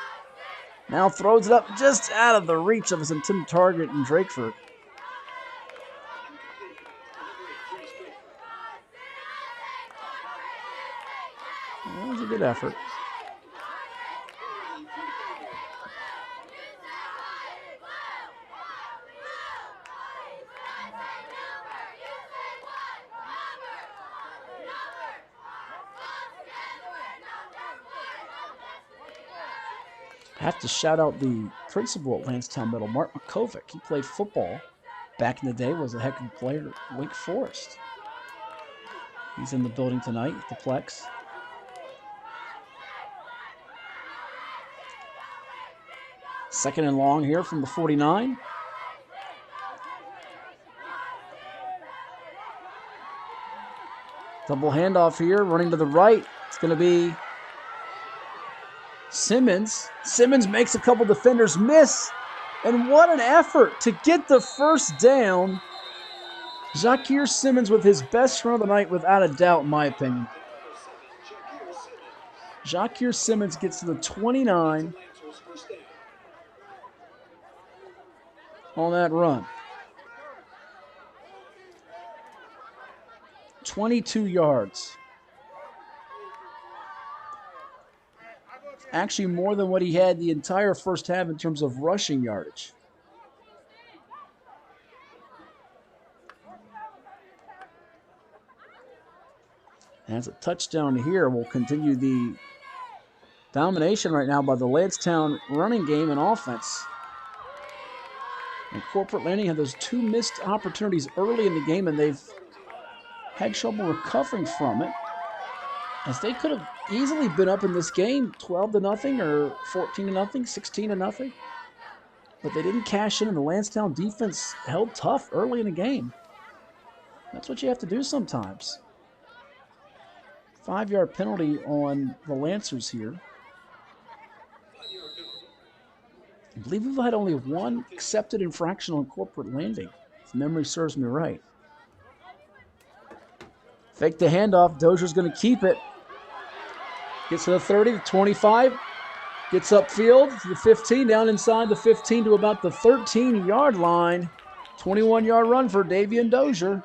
A: Now throws it up just out of the reach of his intended target in Drakeford. That was a good effort. I have to shout out the principal at Lansdowne Middle, Mark McCovic. He played football back in the day, was a heck of a player at Wake Forest. He's in the building tonight at the Plex. Second and long here from the 49. Double handoff here, running to the right. It's going to be Simmons. Simmons makes a couple defenders miss. And what an effort to get the first down. Jacquire Simmons with his best run of the night, without a doubt, in my opinion. Jacquire Simmons gets to the 29 on that run. 22 yards. Actually more than what he had the entire first half in terms of rushing yardage. As a touchdown here will continue the domination right now by the Lansdowne running game and offense. And Corporate Landing had those 2 missed opportunities early in the game, and they've had trouble recovering from it, as they could have easily been up in this game 12-0 or 14-0, 16-0. But they didn't cash in, and the Lansdowne defense held tough early in the game. That's what you have to do sometimes. 5-yard penalty on the Lancers here. I believe we've had only one accepted infraction on Corporate Landing, if memory serves me right. Fake the handoff. Dozier's going to keep it. Gets to the 30, the 25. Gets upfield to the 15, down inside the 15 to about the 13-yard line. 21-yard run for Davian Dozier.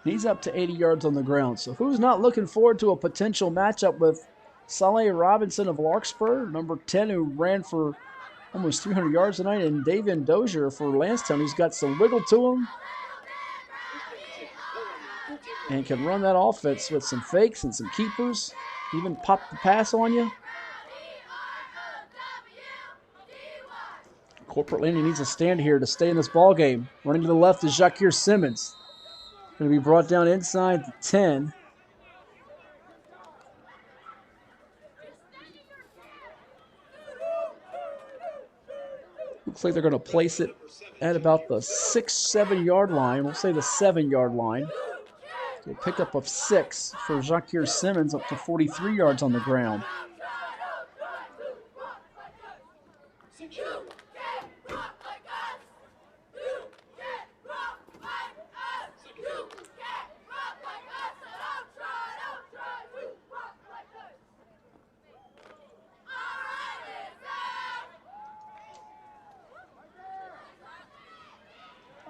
A: He's up to 80 yards on the ground. So who's not looking forward to a potential matchup with Saleh Robinson of Larkspur, number 10, who ran for almost 300 yards tonight, and Davian Dozier for Lansdowne, who's got some wiggle to him and can run that offense with some fakes and some keepers, even pop the pass on you. Corporate Landing needs a stand here to stay in this ball game. Running to the left is Jacquire Simmons. Going to be brought down inside the 10. Looks like they're going to place it at about the 6-7 yard line. We'll say the 7-yard line. So a pickup of 6 for Jacquire Simmons, up to 43 yards on the ground.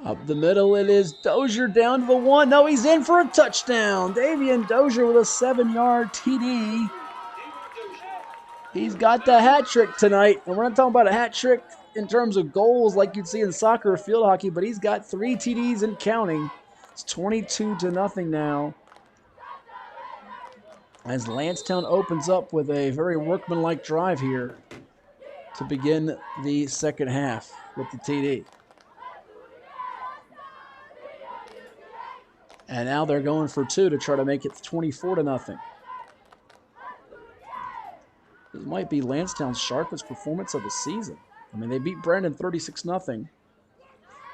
A: Up the middle, it is Dozier down to the 1. No, he's in for a touchdown. Davian Dozier with a 7-yard TD. He's got the hat trick tonight. And we're not talking about a hat trick in terms of goals like you'd see in soccer or field hockey, but he's got 3 TDs and counting. It's 22-0 now. As Lancetown opens up with a very workmanlike drive here to begin the second half with the TD. And now they're going for 2 to try to make it 24-0. This might be Lancetown's sharpest performance of the season. I mean, they beat Brandon 36-0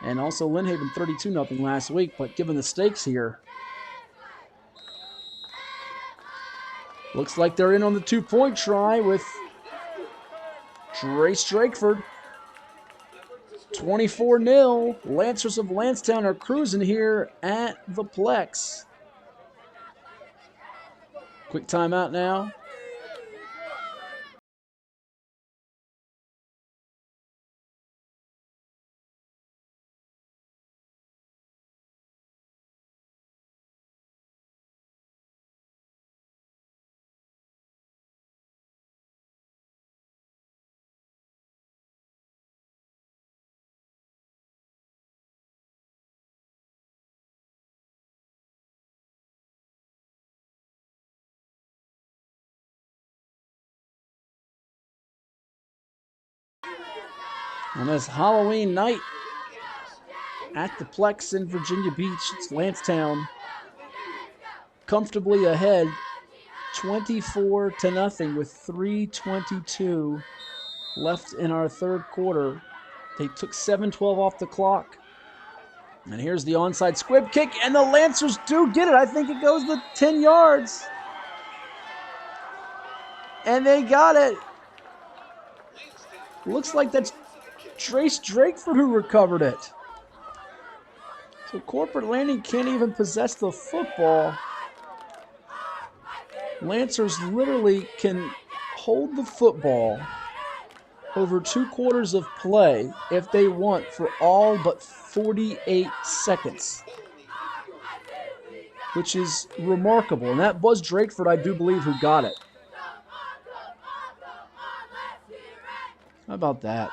A: and also Lynnhaven 32-0 last week, but given the stakes here, looks like they're in on the 2-point try with Trace Drakeford. 24-0. Lancers of Lancetown are cruising here at the Plex. Quick timeout now. On this Halloween night at the Plex in Virginia Beach, it's Lancetown comfortably ahead 24-0 with 3:22 left in our third quarter. They took 7:12 off the clock. And here's the onside squib kick, and the Lancers do get it. I think it goes to 10 yards. And they got it. Looks like that's Trace Drakeford who recovered it. So Corporate Landing can't even possess the football. Lancers literally can hold the football over 2 quarters of play if they want for all but 48 seconds, which is remarkable. And that was Drakeford, I do believe, who got it. How about that?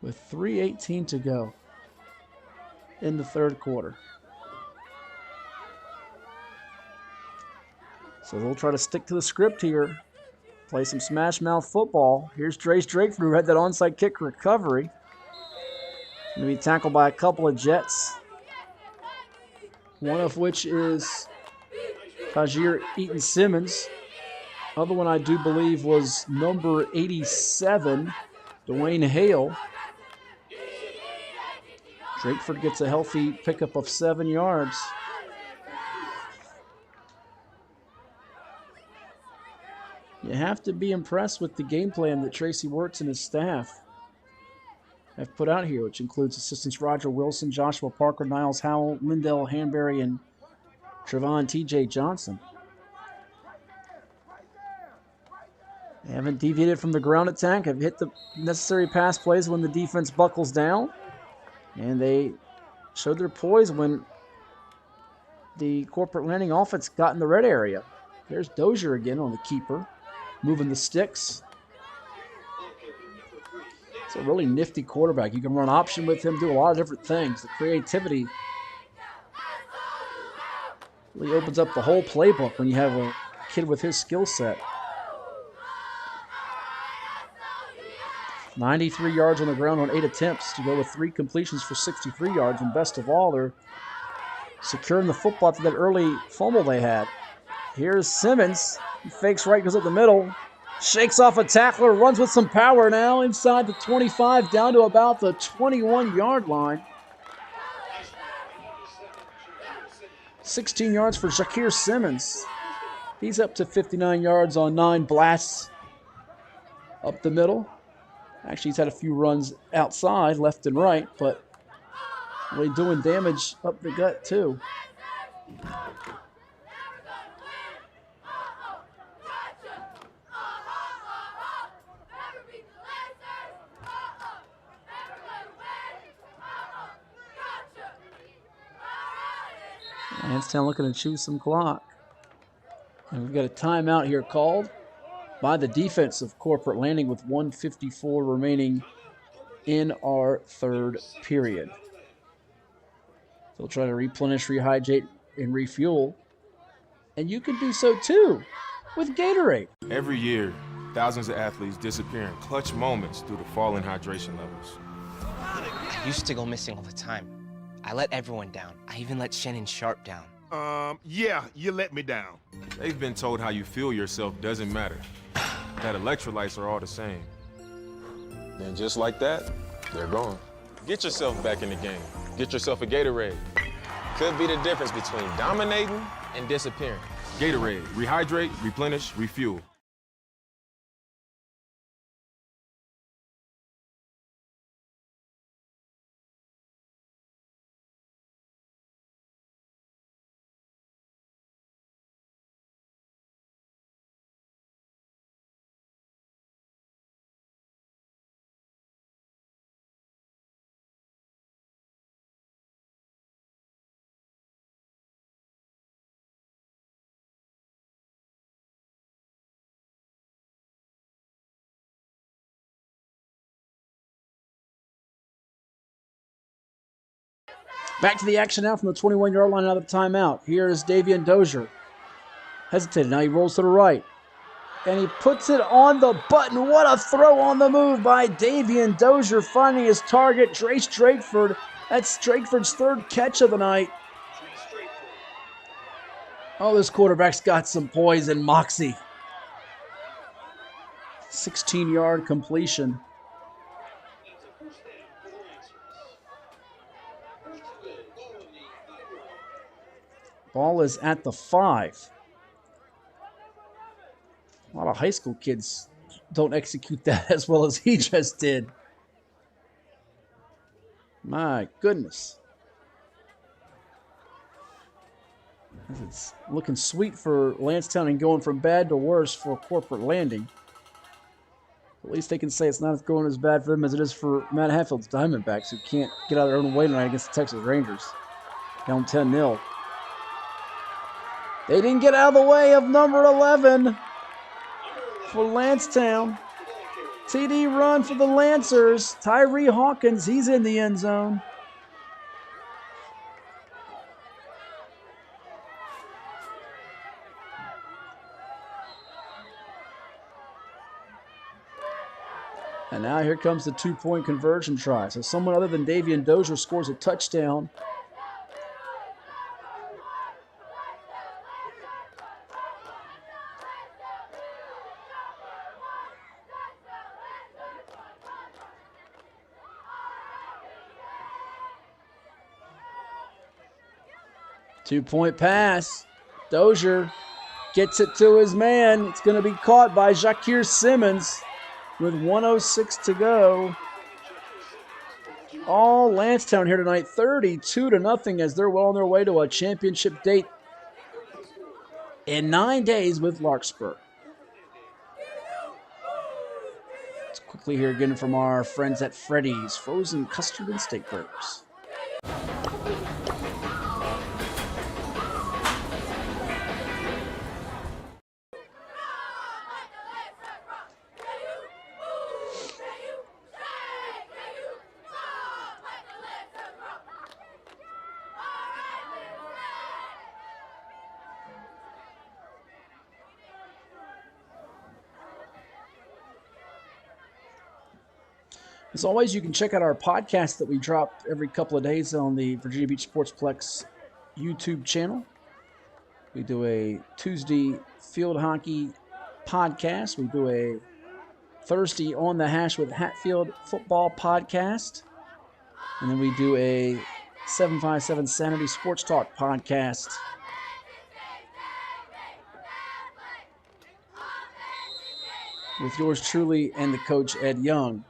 A: With 3:18 to go in the third quarter. So they'll try to stick to the script here. Play some smash mouth football. Here's Trace Drakeford, who had that onside kick recovery. Going to be tackled by a couple of Jets. One of which is Tajir Eaton Simmons. Other one I do believe was number 87, Dwayne Hale. Drakeford gets a healthy pickup of 7 yards. You have to be impressed with the game plan that Tracy Wirtz and his staff have put out here, which includes assistants Roger Wilson, Joshua Parker, Niles Howell, Lindell Hanbury, and Trevon T.J. Johnson. They haven't deviated from the ground attack, have hit the necessary pass plays when the defense buckles down, and they showed their poise when the Corporate Landing offense got in the red area. There's Dozier again on the keeper, moving the sticks. It's a really nifty quarterback. You can run option with him, do a lot of different things. The creativity really opens up the whole playbook when you have a kid with his skill set. 93 yards on the ground on 8 attempts to go with 3 completions for 63 yards. And best of all, they're securing the football after that early fumble they had. Here's Simmons. He fakes right, goes up the middle. Shakes off a tackler, runs with some power now inside the 25 down to about the 21-yard line. 16 yards for Shakir Simmons. He's up to 59 yards on 9 blasts up the middle. Actually, he's had a few runs outside, left and right, but really doing damage up the gut too. Lansdowne looking to chew some clock. And we've got a timeout here called by the defense of Corporate Landing with 1:54 remaining in our third period. They'll try to replenish, rehydrate, and refuel. And you can do so too with Gatorade.
E: Every year, thousands of athletes disappear in clutch moments due to falling hydration levels.
M: I used to go missing all the time. I let everyone down. I even let Shannon Sharp down.
D: Yeah, you let me down.
E: They've been told how you feel yourself doesn't matter, that electrolytes are all the same. And just like that, they're gone. Get yourself back in the game. Get yourself a Gatorade. Could be the difference between dominating and disappearing. Gatorade, rehydrate, replenish, refuel.
A: Back to the action now from the 21-yard line out of the timeout. Here is Davian Dozier. Hesitated. Now he rolls to the right. And he puts it on the button. What a throw on the move by Davian Dozier, finding his target, Trace Drakeford. That's Drakeford's third catch of the night. Oh, this quarterback's got some poise and moxie. 16-yard completion. Ball is at the 5. A lot of high school kids don't execute that as well as he just did. My goodness. It's looking sweet for Lansdowne and going from bad to worse for Corporate Landing. At least they can say it's not going as bad for them as it is for Matt Hatfield's Diamondbacks, who can't get out of their own way tonight against the Texas Rangers. Down 10-0. They didn't get out of the way of number 11 for Lansdowne. TD run for the Lancers. Tyree Hawkins, he's in the end zone. And now here comes the two-point conversion try. So someone other than Davian Dozier scores a touchdown. Two-point pass. Dozier gets it to his man. It's going to be caught by Jakir Simmons with 1:06 to go. All Lansdowne here tonight, 32-0, as they're well on their way to a championship date in 9 days with Larkspur. Let's quickly hear again from our friends at Freddy's Frozen Custard and Steak Burgers. As always, you can check out our podcast that we drop every couple of days on the Virginia Beach Sportsplex YouTube channel. We do a Tuesday field hockey podcast. We do a Thursday On the Hash with Hatfield football podcast. And then we do a 757 Saturday Sports Talk podcast. With yours truly and the coach, Ed Young.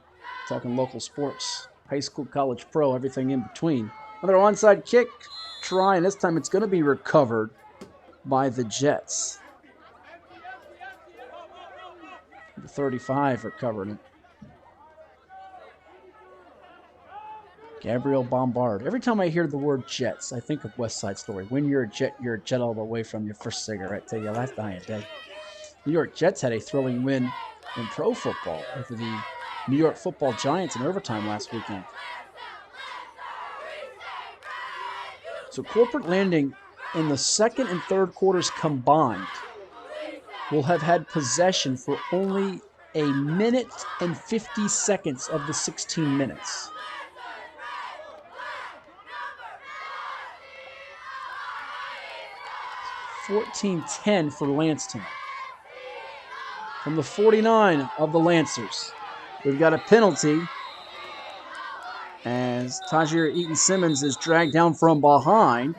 A: Talking local sports, high school, college, pro, everything in between. Another onside kick try, and this time it's going to be recovered by the Jets. The 35 recovering it. Gabriel Bombard. Every time I hear the word Jets, I think of West Side Story. When you're a jet all the way from your first cigarette till your last dying day. New York Jets had a thrilling win in pro football over the New York Football Giants in overtime last weekend. So Corporate Landing in the second and third quarters combined will have had possession for only a minute and 50 seconds of the 16 minutes. $14-10 for Lancetown. From the 49 of the Lancers, we've got a penalty as Tajir Eaton-Simmons is dragged down from behind.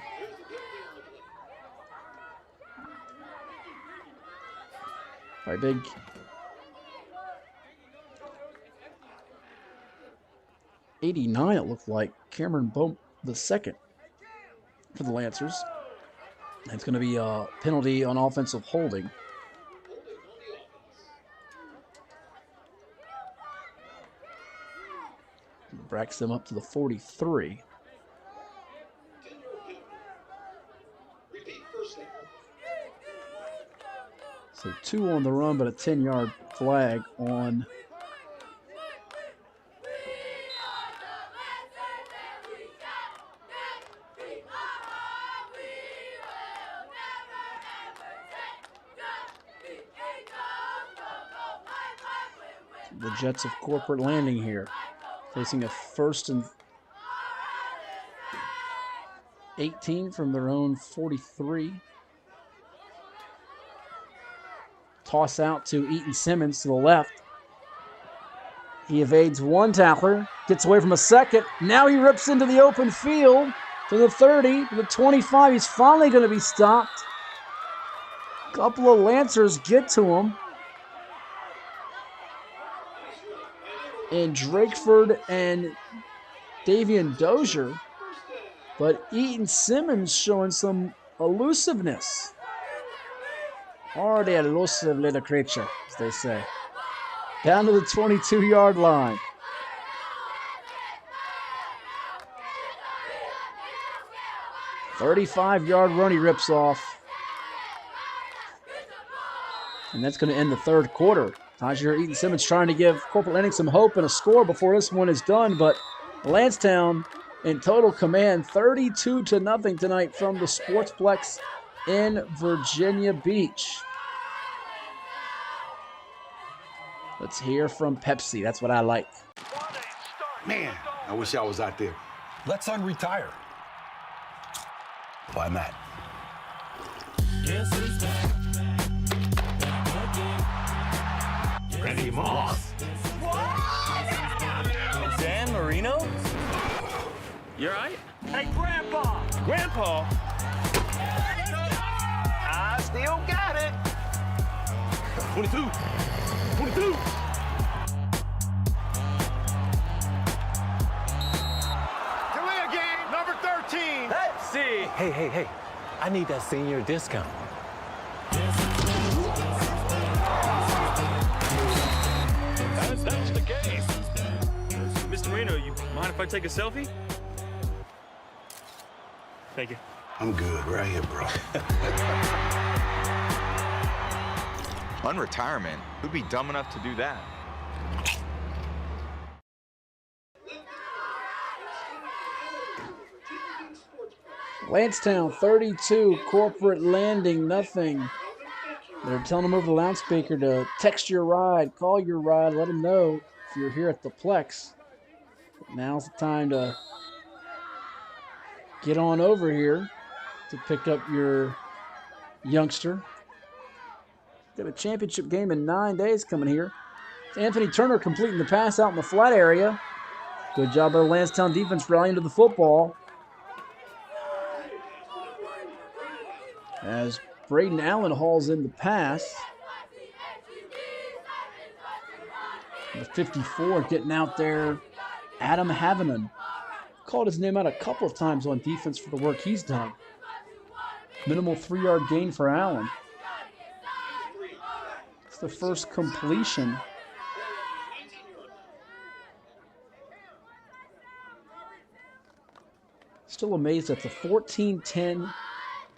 A: By big '89, it looked like. Cameron Bohm the second for the Lancers. It's going to be a penalty on offensive holding. Bracks them up to the 43. So 2 on the run, but a 10-yard flag on the Jets of Corporate Landing here, facing a 1st and 18 from their own 43. Toss out to Eaton-Simmons to the left. He evades one tackler, gets away from a second. Now he rips into the open field to the 30, to the 25. He's finally going to be stopped. A couple of Lancers get to him. And Drakeford and Davian Dozier. But Eaton-Simmons showing some elusiveness. Or the elusive little creature, as they say. Down to the 22-yard line. "35-yard run he rips off. And that's going to end the third quarter. Tajir Eaton-Simmons trying to give Corporate Landing some hope and a score before this one is done, but Lancetown in total command, 32-0 tonight from the Sportsplex in Virginia Beach. Let's hear from Pepsi. That's what I like.
C: Man, I wish I was out there.
F: Let's unretire.
C: Why not?
F: Randy Moss.
N: Dan Marino? You alright?
D: Hey, Grandpa!
N: Grandpa?
D: I still got it.
N: 22. 22.
D: Can we again? Number 13.
N: Let's see.
F: Hey. I need that senior discount.
N: That's the game. Mr. Marino, you mind if I take a selfie? Thank you.
C: I'm good right here, bro.
G: Unretirement? Who'd be dumb enough to do that?
A: Lancetown 32, Corporate Landing nothing. They're telling them over the loudspeaker to text your ride, call your ride, let them know if you're here at the Plex. But now's the time to get on over here to pick up your youngster. Got a championship game in 9 days coming here. It's Anthony Turner completing the pass out in the flat area. Good job by the Lancetown defense rallying to the football. As Braden Allen hauls in the pass. The 54 getting out there. Adam Havanen called his name out a couple of times on defense for the work he's done. Minimal 3-yard gain for Allen. It's the first completion. Still amazed at the 14-10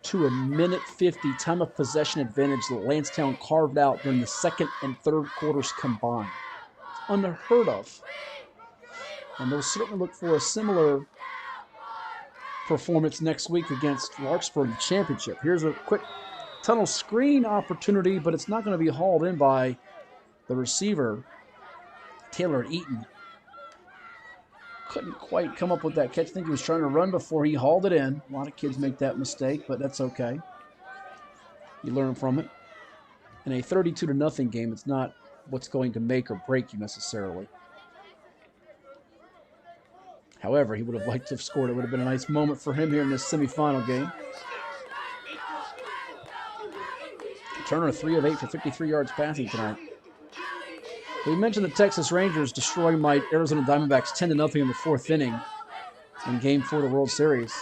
A: to a minute 50 time of possession advantage that Lansdowne carved out during the second and third quarters combined. It's unheard of. And they'll certainly look for a similar performance next week against Larkspur in the championship. Here's a quick tunnel screen opportunity, but it's not going to be hauled in by the receiver, Taylor Eaton. Couldn't quite come up with that catch. I think he was trying to run before he hauled it in. A lot of kids make that mistake, but that's okay. You learn from it. In a 32-0 game, it's not what's going to make or break you necessarily. However, he would have liked to have scored. It would have been a nice moment for him here in this semifinal game. Turner 3 of 8 for 53 yards passing tonight. We mentioned the Texas Rangers destroying my Arizona Diamondbacks 10-0 in the fourth inning in Game 4 of the World Series.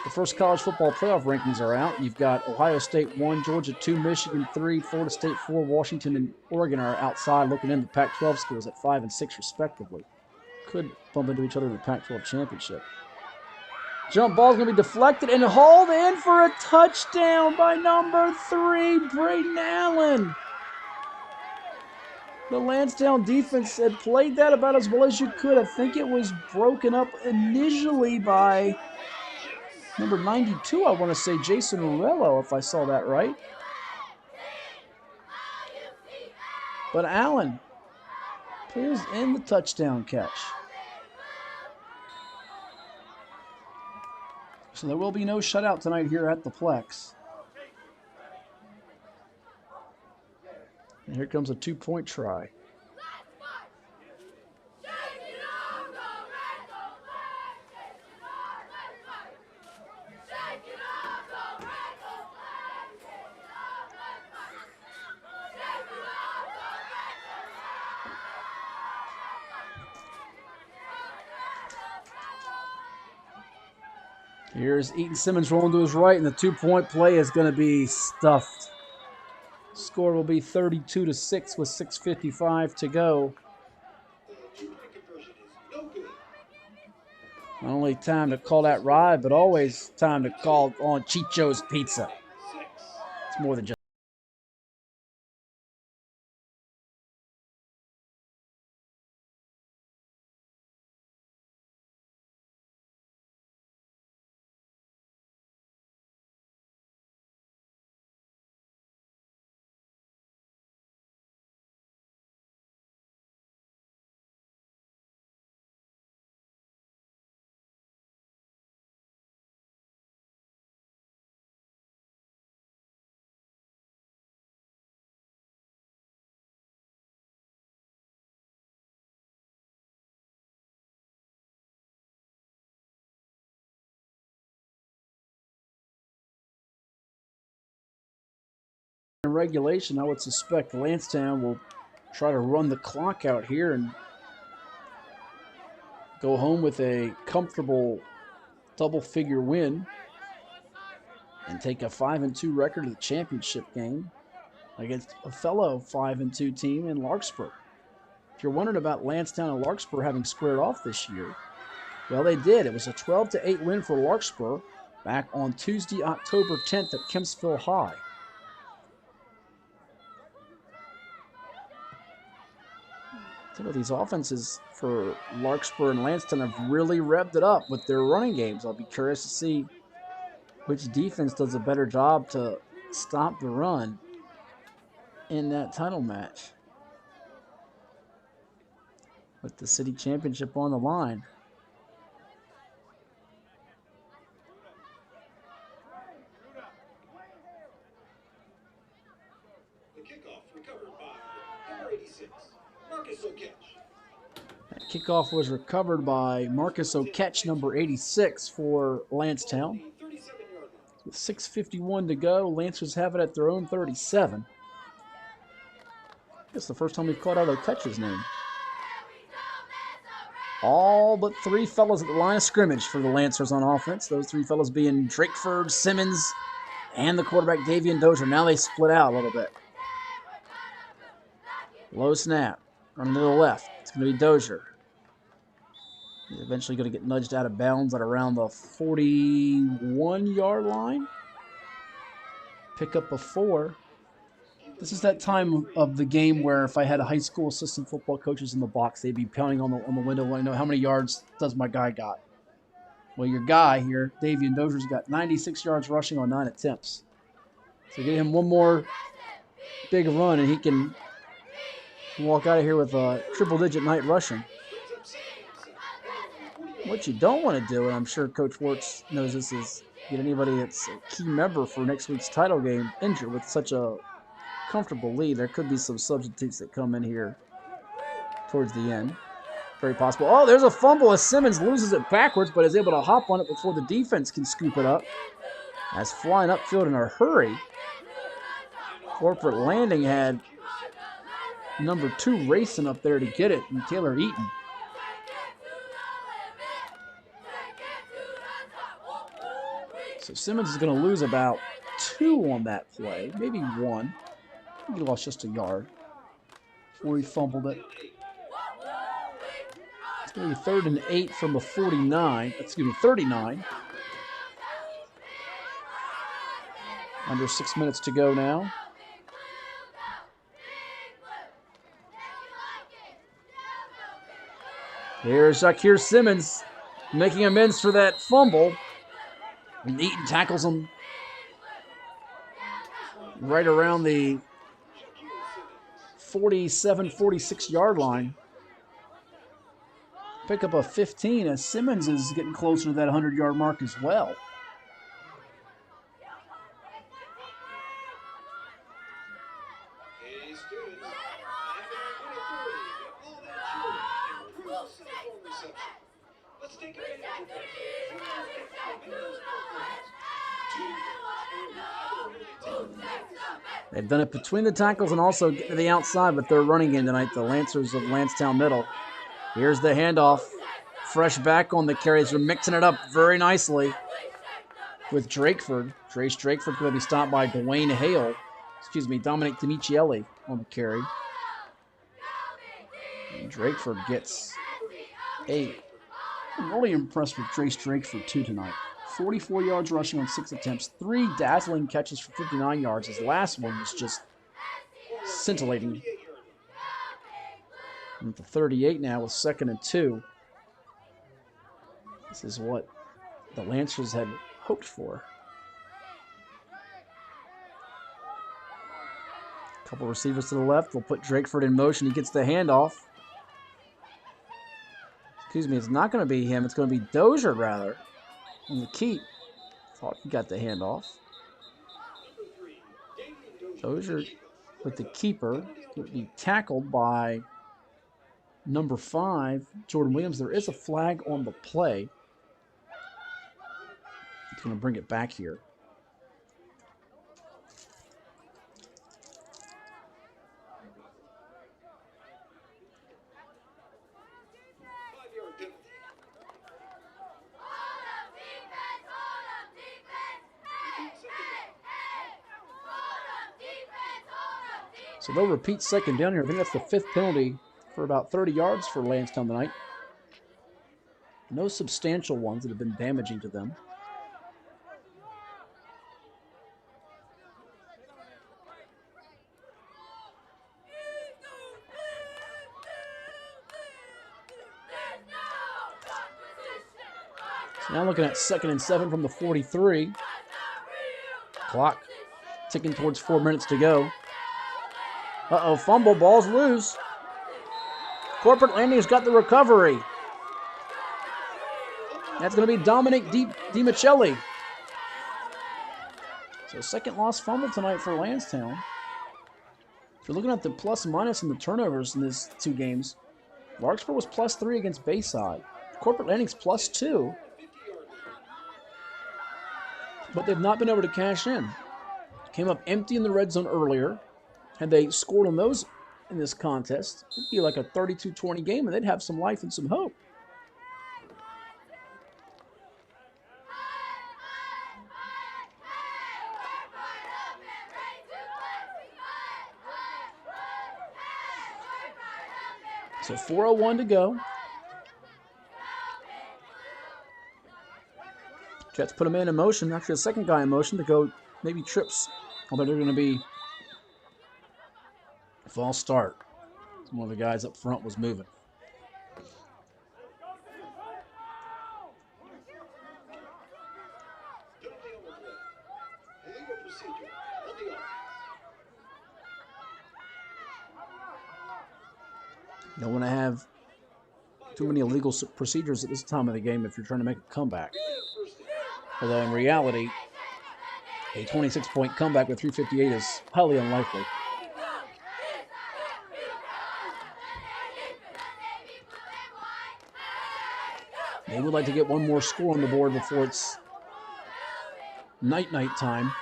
A: The first college football playoff rankings are out. You've got Ohio State 1, Georgia 2, Michigan 3, Florida State 4, Washington and Oregon are outside looking into Pac-12 schools at 5 and 6 respectively. Could bump into each other in the Pac-12 championship. Jump ball's going to be deflected and hauled in for a touchdown by number 3, Braden Allen. The Lansdowne defense had played that about as well as you could. I think it was broken up initially by number 92, I want to say, Jason Morello, if I saw that right. But Allen pulls in the touchdown catch. So there will be no shutout tonight here at the Plex. And here comes a 2-point try. Here's Eaton Simmons rolling to his right, and the 2-point play is going to be stuffed. Score will be 32-6 with 6:55 to go. Not only time to call that ride, but always time to call on Chicho's Pizza. It's more than just in regulation. I would suspect Lansdowne will try to run the clock out here and go home with a comfortable double-figure win and take a 5-2 record of the championship game against a fellow 5-2 team in Larkspur. If you're wondering about Lansdowne and Larkspur having squared off this year, well, they did. It was a 12-8 win for Larkspur back on Tuesday, October 10th at Kempsville High. Some of these offenses for Larkspur and Lansdowne have really revved it up with their running games. I'll be curious to see which defense does a better job to stop the run in that title match with the city championship on the line. That kickoff was recovered by Marcus O'Ketch, number 86 for Lansdowne. With 6:51 to go, Lancers have it at their own 37. It's the first time we've called out O'Ketch's name. All but 3 fellas at the line of scrimmage for the Lancers on offense. Those 3 fellas being Drakeford, Simmons, and the quarterback Davian Dozier. Now they split out a little bit. Low snap. Running to the left. It's going to be Dozier. He's eventually going to get nudged out of bounds at around the 41-yard line. Pick up a 4. This is that time of the game where if I had a high school assistant football coaches in the box, they'd be pounding on the window wanting to know how many yards does my guy got. Well, your guy here, Davian Dozier's got 96 yards rushing on 9 attempts. So get him one more big run and he can walk out of here with a triple-digit night rushing. What you don't want to do, and I'm sure Coach Wirtz knows this, is get anybody that's a key member for next week's title game injured with such a comfortable lead. There could be some substitutes that come in here towards the end. Very possible. Oh, there's a fumble as Simmons loses it backwards, but is able to hop on it before the defense can scoop it up. As flying upfield in a hurry, Corporate Landing had number 2 racing up there to get it, and Taylor Eaton. So Simmons is going to lose about 2 on that play, maybe 1. He lost just a yard before he fumbled it. It's going to be 3rd and 8 from the 39. Excuse me, 39. Under 6 minutes to go now. Here's Shakir Simmons making amends for that fumble. And Eaton tackles him right around the 47, 46-yard line. Pick up a 15 as Simmons is getting closer to that 100-yard mark as well. They've done it between the tackles and also getting to the outside with their running game tonight, the Lancers of Lancetown Middle. Here's the handoff. Fresh back on the carries. They're mixing it up very nicely with Drakeford. Trace Drakeford going to be stopped by Dominic Dimichielli on the carry. And Drakeford gets 8. I'm really impressed with Trace Drakeford too tonight. 44 yards rushing on 6 attempts, 3 dazzling catches for 59 yards. His last one was just scintillating. And at the 38 now with 2nd and 2. This is what the Lancers had hoped for. A couple receivers to the left. They'll put Drakeford in motion. He gets the handoff. Excuse me, it's not going to be him. It's going to be Dozier, rather, on the keep. Thought he got the handoff. Dozier with the keeper. Will be tackled by number 5, Jordan Williams. There is a flag on the play. He's going to bring it back here. So they'll repeat 2nd down here. I think that's the 5th penalty for about 30 yards for Lancetown tonight. No substantial ones that have been damaging to them. So now looking at 2nd and 7 from the 43. Clock ticking towards 4 minutes to go. Uh-oh, fumble, ball's loose. Corporate Landing's got the recovery. That's going to be Dominic DiMichelli. So 2nd lost fumble tonight for Lancetown. If you're looking at the plus minus and the turnovers in these 2 games, Larkspur was +3 against Bayside. Corporate Landing's +2. But they've not been able to cash in. Came up empty in the red zone earlier. Had they scored on those in this contest, it would be like a 32-20 game, and they'd have some life and some hope. So 4:01 to go. Jets put a man in motion, actually a second guy in motion to go maybe trips, although they're going to be a false start. One of the guys up front was moving. You don't want to have too many illegal procedures at this time of the game if you're trying to make a comeback. Although in reality, a 26-point comeback with 3:58 is highly unlikely. They would like to get one more score on the board before it's night time.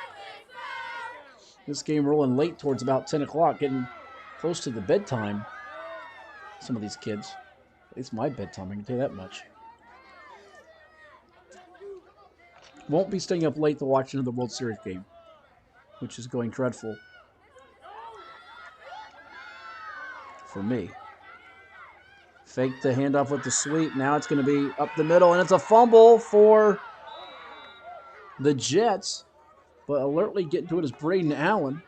A: This game rolling late towards about 10 o'clock, getting close to the bedtime. Some of these kids. At least my bedtime, I can tell you that much. Won't be staying up late to watch another World Series game, which is going dreadful for me. Fake the handoff with the sweep. Now it's going to be up the middle, and it's a fumble for the Jets. But alertly getting to it is Braden Allen.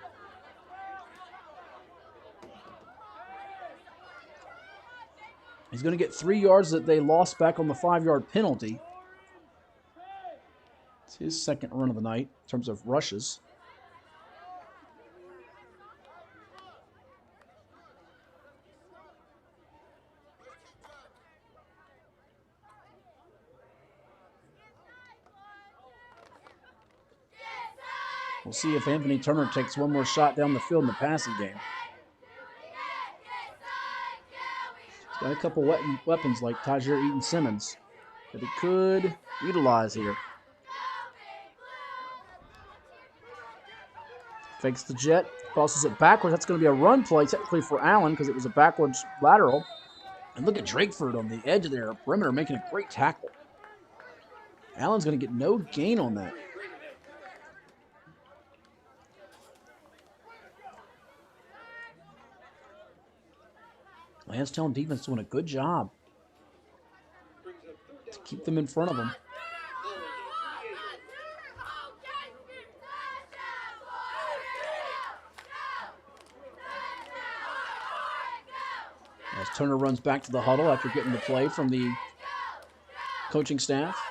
A: He's going to get 3 yards that they lost back on the 5-yard penalty. It's his second run of the night in terms of rushes. We'll see if Anthony Turner takes one more shot down the field in the passing game. He's got a couple weapons like Tajir Eaton-Simmons that he could utilize here. Fakes the jet, crosses it backwards. That's going to be a run play technically for Allen because it was a backwards lateral. And look at Drakeford on the edge of their perimeter making a great tackle. Allen's going to get no gain on that. Lansdowne defense doing a good job to keep them in front of them. As Turner runs back to the huddle after getting the play from the coaching staff.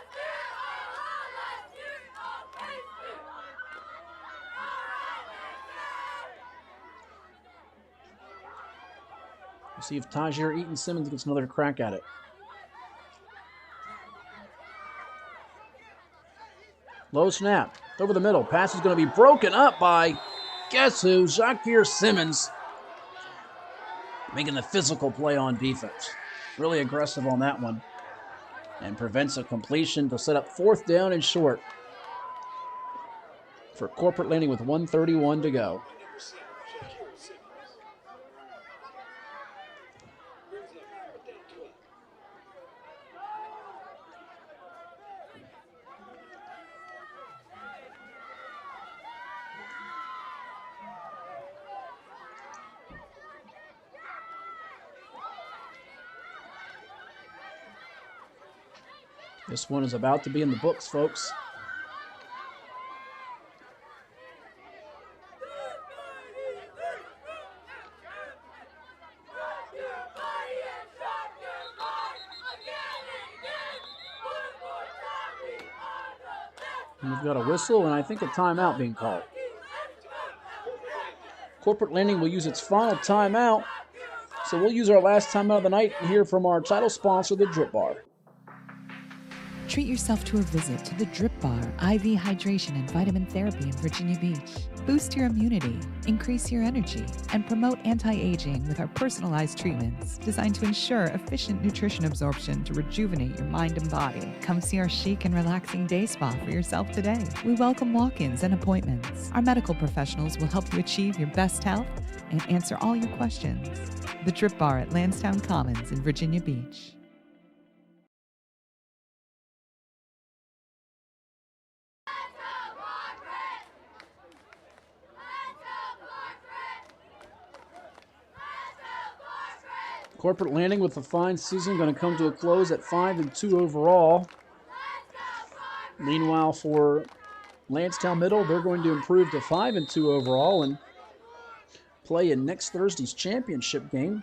A: We'll see if Tajir Eaton-Simmons gets another crack at it. Low snap. Over the middle. Pass is going to be broken up by, guess who? Shakir Simmons. Making the physical play on defense. Really aggressive on that one. And prevents a completion to set up 4th down and short for Corporate Landing with 1:31 to go. This one is about to be in the books, folks. And we've got a whistle and I think a timeout being called. Corporate Landing will use its final timeout. So we'll use our last timeout of the night and hear from our title sponsor, the Drip Bar.
B: Treat yourself to a visit to the Drip Bar IV Hydration and Vitamin Therapy in Virginia Beach. Boost your immunity, increase your energy, and promote anti-aging with our personalized treatments designed to ensure efficient nutrition absorption to rejuvenate your mind and body. Come see our chic and relaxing day spa for yourself today. We welcome walk-ins and appointments. Our medical professionals will help you achieve your best health and answer all your questions. The Drip Bar at Lansdowne Commons in Virginia Beach.
A: Corporate Landing with a fine season going to come to a close at 5-2 overall. Meanwhile, for Lansdowne Middle, they're going to improve to 5-2 overall and play in next Thursday's championship game.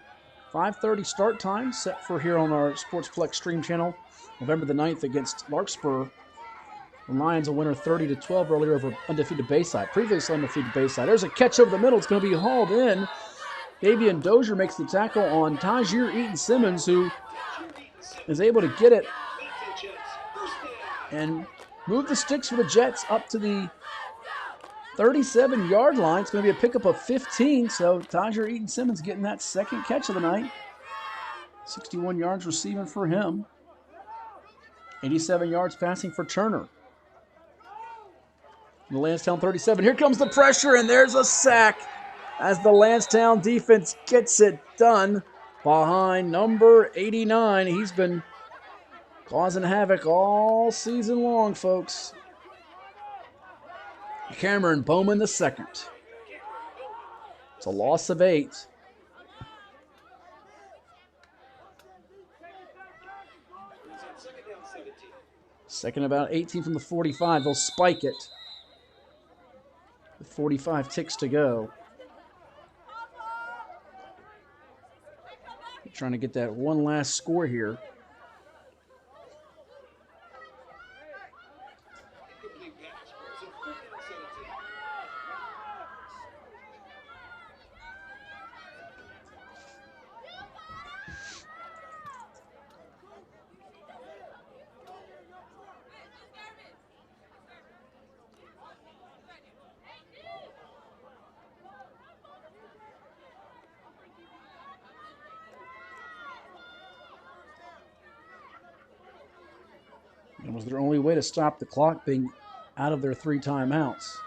A: 5:30 start time set for here on our Sportsplex stream channel, November the 9th against Larkspur. The Lions a winner 30-12 earlier over undefeated Bayside. Previously undefeated Bayside. There's a catch over the middle. It's going to be hauled in. Davian Dozier makes the tackle on Tajir Eaton-Simmons, who is able to get it and move the sticks for the Jets up to the 37-yard line. It's going to be a pickup of 15, so Tajir Eaton-Simmons getting that second catch of the night. 61 yards receiving for him. 87 yards passing for Turner. The Lansdowne 37. Here comes the pressure, and there's a sack as the Lansdowne defense gets it done behind number 89. He's been causing havoc all season long, folks. Cameron Bowman the second. It's a loss of 8. Second about 18 from the 45. They'll spike it. With 45 ticks to go. They're trying to get that one last score here. It was their only way to stop the clock being out of their 3 timeouts.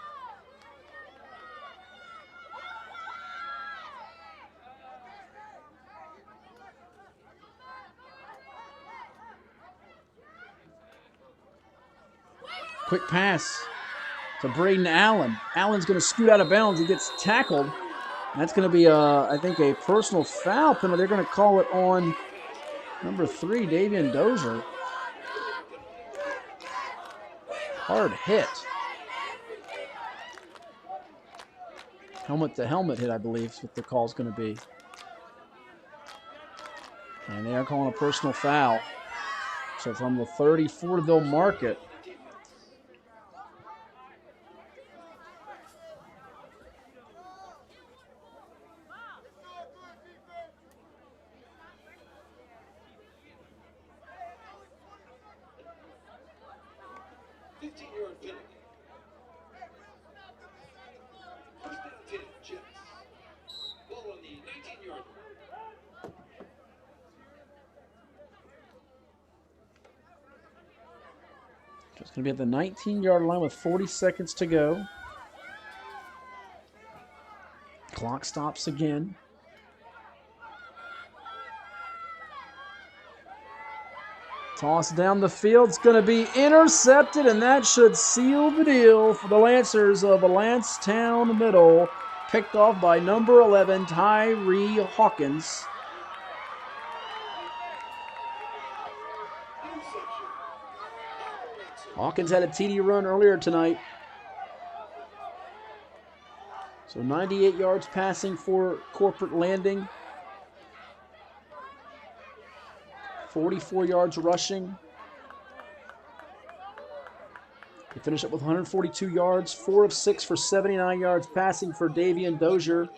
A: Quick pass to Braden Allen. Allen's going to scoot out of bounds. He gets tackled. That's going to be, I think, a personal foul penalty. They're going to call it on number 3, Davian Dozier. Hard hit. Helmet to helmet hit, I believe, is what the call is going to be. And they are calling a personal foul. So from the 34, they'll mark it. It's going to be at the 19-yard line with 40 seconds to go. Clock stops again. Toss down the field. It's going to be intercepted, and that should seal the deal for the Lancers of Lansdowne Middle. Picked off by number 11, Tyree Hawkins. Hawkins had a TD run earlier tonight. So 98 yards passing for Corporate Landing. 44 yards rushing. They finish up with 142 yards, 4 of 6 for 79 yards passing for Davian Dozier.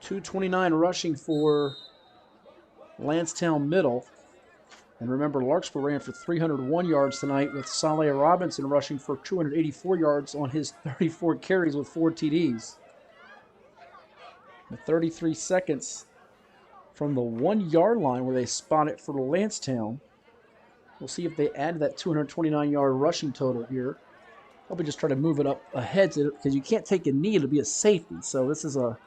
A: .229 rushing for Lansdowne Middle. And remember, Larkspur ran for 301 yards tonight with Saleh Robinson rushing for 284 yards on his 34 carries with 4 TDs. With 33 seconds from the 1-yard line where they spot it for Lansdowne. We'll see if they add that 229-yard rushing total here. Probably just try to move it up ahead because you can't take a knee. It'll be a safety. So this is a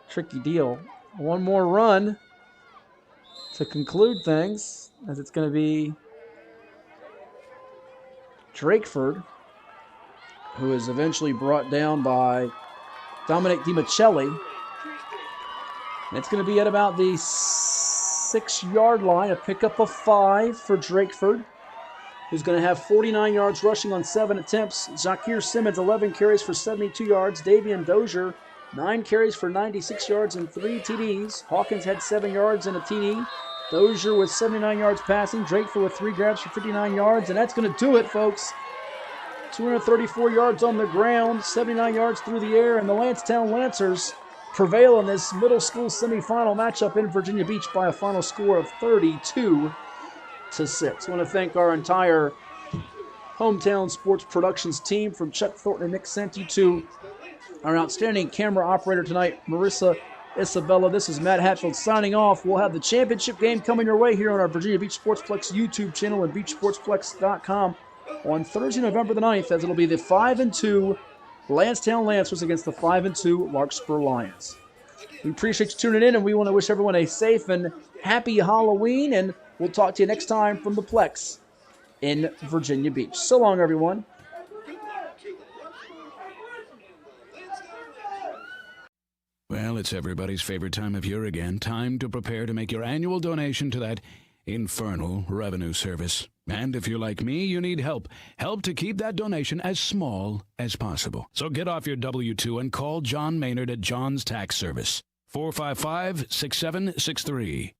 A: tricky deal. One more run. to conclude things, as it's going to be Drakeford, who is eventually brought down by Dominic DiMichelli. And it's going to be at about the 6-yard line, a pickup of 5 for Drakeford, who's going to have 49 yards rushing on 7 attempts. Zakir Simmons, 11 carries for 72 yards. Davian Dozier, 9 carries for 96 yards and 3 TDs. Hawkins had 7 yards and a TD. Dozier with 79 yards passing. Drakeford with 3 grabs for 59 yards. And that's going to do it, folks. 234 yards on the ground, 79 yards through the air, and the Lancetown Lancers prevail in this middle school semifinal matchup in Virginia Beach by a final score of 32-6. I want to thank our entire Hometown Sports Productions team, from Chuck Thornton and Nick Senti to our outstanding camera operator tonight, Marissa Isabella. This is Matt Hatfield signing off. We'll have the championship game coming your way here on our Virginia Beach Sportsplex YouTube channel and beachsportsplex.com on Thursday, November the 9th, as it'll be the 5-2 Lancetown Lancers against the 5-2 Larkspur Lions. We appreciate you tuning in, and we want to wish everyone a safe and happy Halloween, and we'll talk to you next time from the Plex in Virginia Beach. So long, everyone.
L: Well, it's everybody's favorite time of year again. Time to prepare to make your annual donation to that infernal revenue service. And if you're like me, you need help. Help to keep that donation as small as possible. So get off your W-2 and call John Maynard at John's Tax Service. 455-6763.